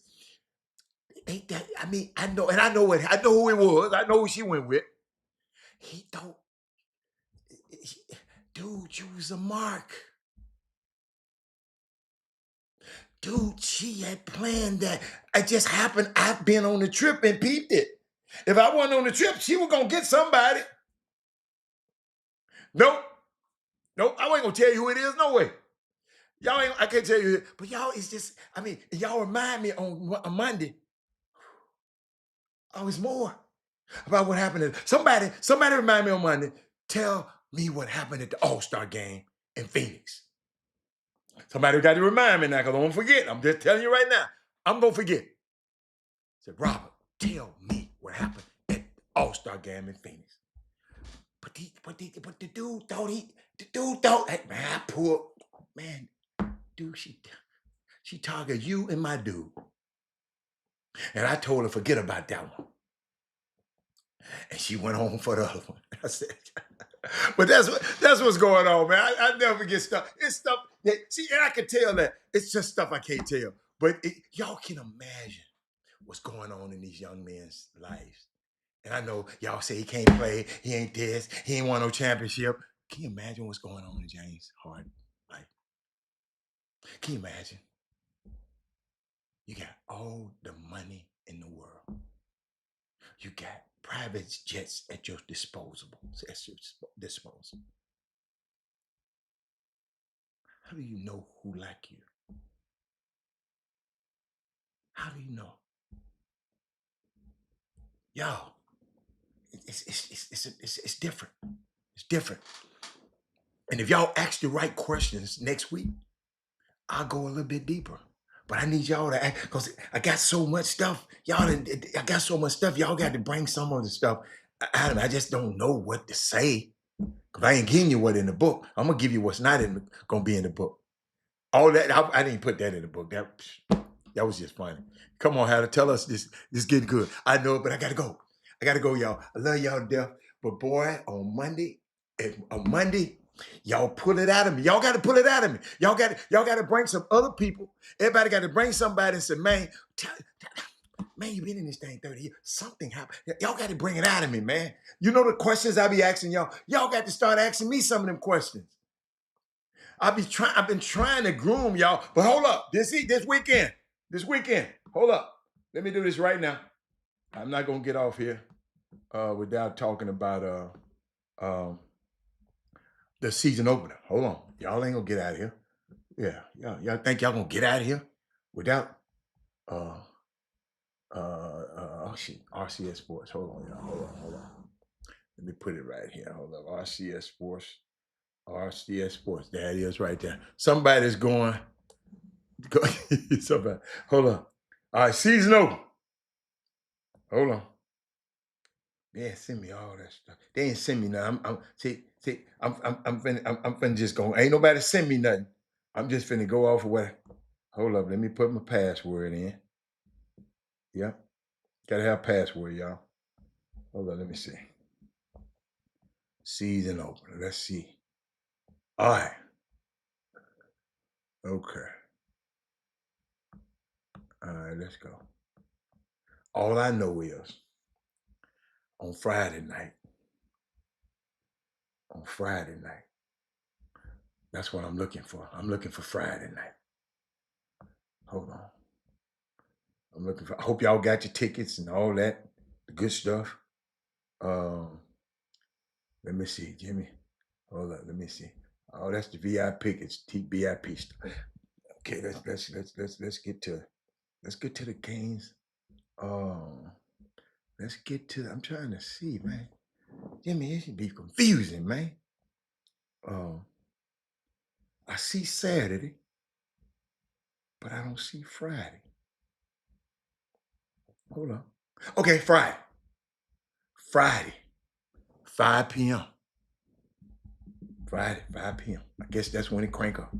ain't that? I mean, I know who it was. I know who she went with. He don't, dude, choose a mark. Dude, she had planned that. It just happened. I've been on the trip and peeped it. If I wasn't on the trip, she was gonna get somebody. Nope. I wasn't gonna tell you who it is. No way. Y'all ain't, I can't tell you, but y'all, it's just, I mean, y'all remind me on a Monday. Oh, it's more about what happened. Somebody remind me on Monday. Tell me what happened at the All-Star game in Phoenix. Somebody got to remind me now, because I don't forget. I'm just telling you right now. I'm going to forget. I said, Robert, tell me what happened at the All-Star game in Phoenix. But the dude thought, hey, man, I pulled, man, dude, she targeted you and my dude. And I told her, forget about that one. And she went home for the other one. I said, but that's what's going on, man. I never get stuff. It's stuff that, see, and I can tell that. It's just stuff I can't tell. But y'all can imagine what's going on in these young men's lives. And I know y'all say he can't play, he ain't this, he ain't won no championship. Can you imagine what's going on in James Harden life? Can you imagine? You got all the money in the world. You got private jets at your disposal. How do you know who like you? How do you know? Y'all, it's different. It's different. And if y'all ask the right questions next week, I'll go a little bit deeper. But I need y'all to act, because I got so much stuff. I got so much stuff. Y'all got to bring some of the stuff. I just don't know what to say. Because I ain't giving you what in the book. I'm going to give you what's not going to be in the book. All that, I didn't put that in the book. That was just funny. Come on, Hannah, tell us this getting good. I know it, but I got to go. Y'all. I love y'all to death. But boy, on Monday, y'all pull it out of me. Y'all got to pull it out of me. Y'all got to bring some other people. Everybody got to bring somebody and say, man, you've been in this thing 30 years. Something happened. Y'all got to bring it out of me, man. You know the questions I be asking y'all. Y'all got to start asking me some of them questions. I've been trying to groom y'all, but hold up. This weekend. Hold up. Let me do this right now. I'm not gonna get off here without talking about the season opener. Hold on. Y'all ain't gonna get out of here. Yeah, y'all think y'all gonna get out of here without RCS Sports. Hold on, y'all. Hold on. Let me put it right here. Hold up. RCS Sports. There it is right there. Somebody's going. Somebody. Hold on. All right, season open. Hold on. They ain't send me all that stuff. They ain't send me nothing. I'm finna just go. Ain't nobody send me nothing. I'm just finna go off of what. Hold up. Let me put my password in. Yep. Gotta have password, y'all. Hold on. Let me see. Season opener. Let's see. All right. Okay. All right, let's go. All I know is on Friday night. That's what I'm looking for. I'm looking for Friday night. Hold on. I hope y'all got your tickets and all that, the good stuff. Let me see, Jimmy. Hold up, let me see. Oh, that's the VIP. It's VIP stuff. Okay, let's get to the games. Let's get to. I'm trying to see, man. Jimmy, it should be confusing, man. I see Saturday, but I don't see Friday. Hold on. Okay, Friday, 5 p.m. Friday, 5 p.m. I guess that's when it crank up.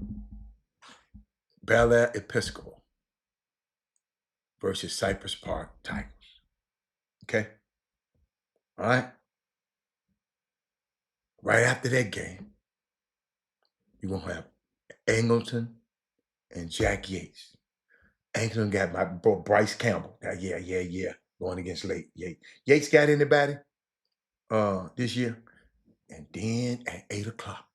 Bel Air Episcopal versus Cypress Park Tigers. Okay? All right? Right after that game, you're going to have Angleton and Jack Yates. Anchorman got my bro Bryce Campbell. Yeah. Going against Yates. Yates got anybody this year? And then at 8 o'clock,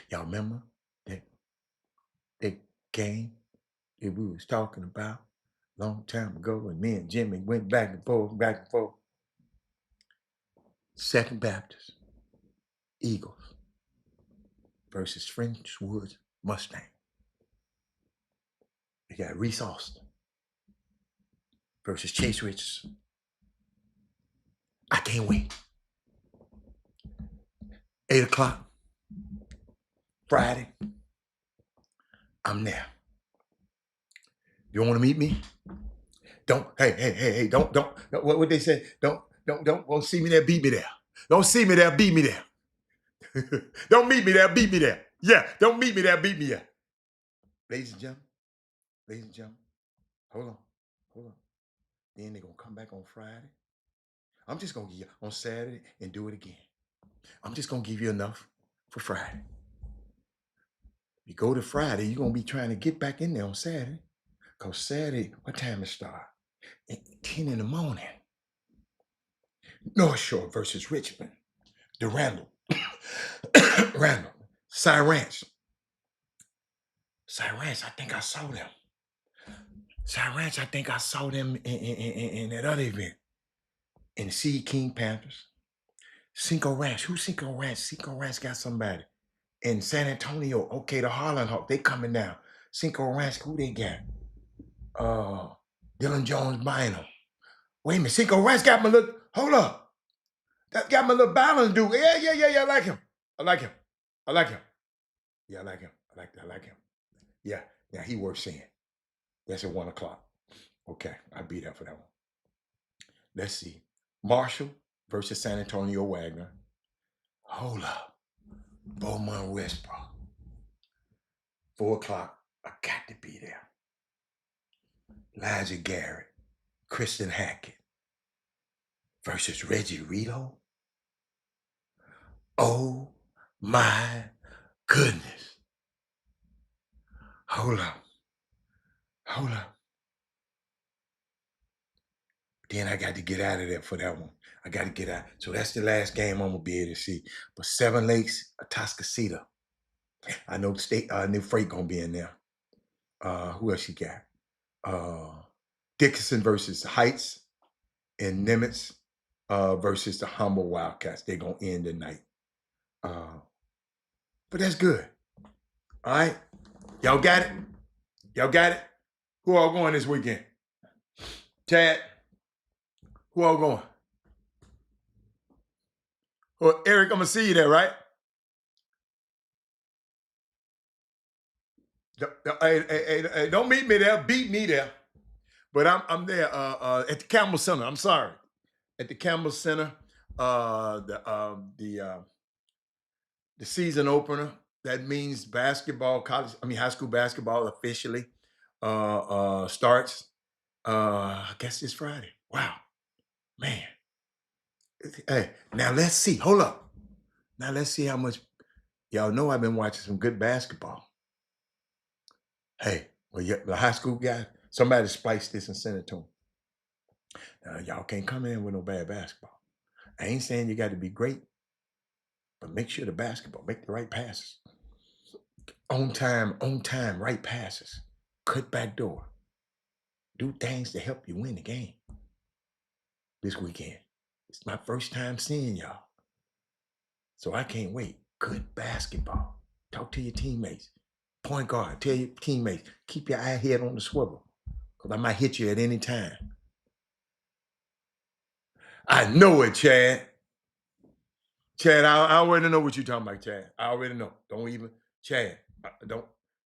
y'all remember that game that we was talking about a long time ago, and me and Jimmy went back and forth. Second Baptist Eagles versus Frenchwood Mustang. We got Reese Austin versus Chase Richardson. I can't wait. 8 o'clock, Friday. I'm there. You want to meet me? Don't, hey, don't, what they say? Don't see me there, beat me there. Don't see me there, beat me there. Don't meet me there, beat me there. Yeah, don't meet me there, beat me there. Ladies and gentlemen, hold on. Then they're going to come back on Friday. I'm just going to give you on Saturday and do it again. I'm just going to give you enough for Friday. You go to Friday, you're going to be trying to get back in there on Saturday. Because Saturday, what time it start? At 10 in the morning. North Shore versus Richmond. The Randall. Cy Ranch. I think I saw them. In that other event. In the Sea King Panthers. Cinco Ranch. Who's Cinco Ranch? Cinco Ranch got somebody. In San Antonio, okay, the Harlan Hawk, they coming down. Cinco Ranch, who they got? Dylan Jones Bynum. Wait a minute, Cinco Ranch got my little, hold up. That got my little balance dude. Yeah, I like him. Yeah, I like him. I like him. Yeah, he worth seeing. That's at 1 o'clock. Okay, I'll be there for that one. Let's see. Marshall versus San Antonio Wagner. Hold up. Beaumont Westbrook. 4 o'clock. I got to be there. Elijah Garrett, Kristen Hackett versus Reggie Rito. Oh my goodness. Hold up. Then I got to get out of there for that one. I got to get out. So that's the last game I'm going to be able to see. But Seven Lakes, Atascocita. I know New Freight going to be in there. Who else you got? Dickinson versus Heights and Nimitz versus the Humble Wildcats. They're going to end the night. But that's good. All right? Y'all got it? Who all going this weekend? Chad? Who all going? Well, Eric, I'm going to see you there, right? Hey, don't meet me there. Beat me there. But I'm there at the Campbell Center. I'm sorry. At the Campbell Center, the season opener. That means high school basketball officially starts. I guess this Friday. Wow, man. Hey, now let's see. Hold up. Now let's see how much. Y'all know I've been watching some good basketball. Hey, well, the high school guy, somebody spliced this and sent it to him. Now, y'all can't come in with no bad basketball. I ain't saying you got to be great, but make sure the basketball, make the right passes. On time, right passes. Cut back door. Do things to help you win the game this weekend. It's my first time seeing y'all. So I can't wait. Good basketball. Talk to your teammates. Point guard, tell your teammates, keep your head on the swivel, because I might hit you at any time. I know it, Chad. Chad, I already know what you're talking about, Chad. I already know. Don't even, Chad, don't.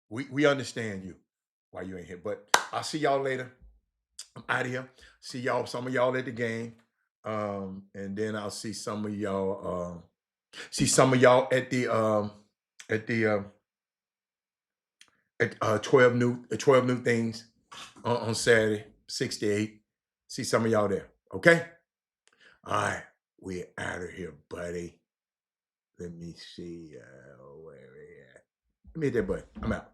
We understand you why you ain't here. But I'll see y'all later. I'm out of here. See y'all, some of y'all at the game. And then I'll see some of y'all, at 12 new things on Saturday, 6 to 8. See some of y'all there. Okay? All right. We're out of here, buddy. Let me see where we at. Let me hit that button. I'm out.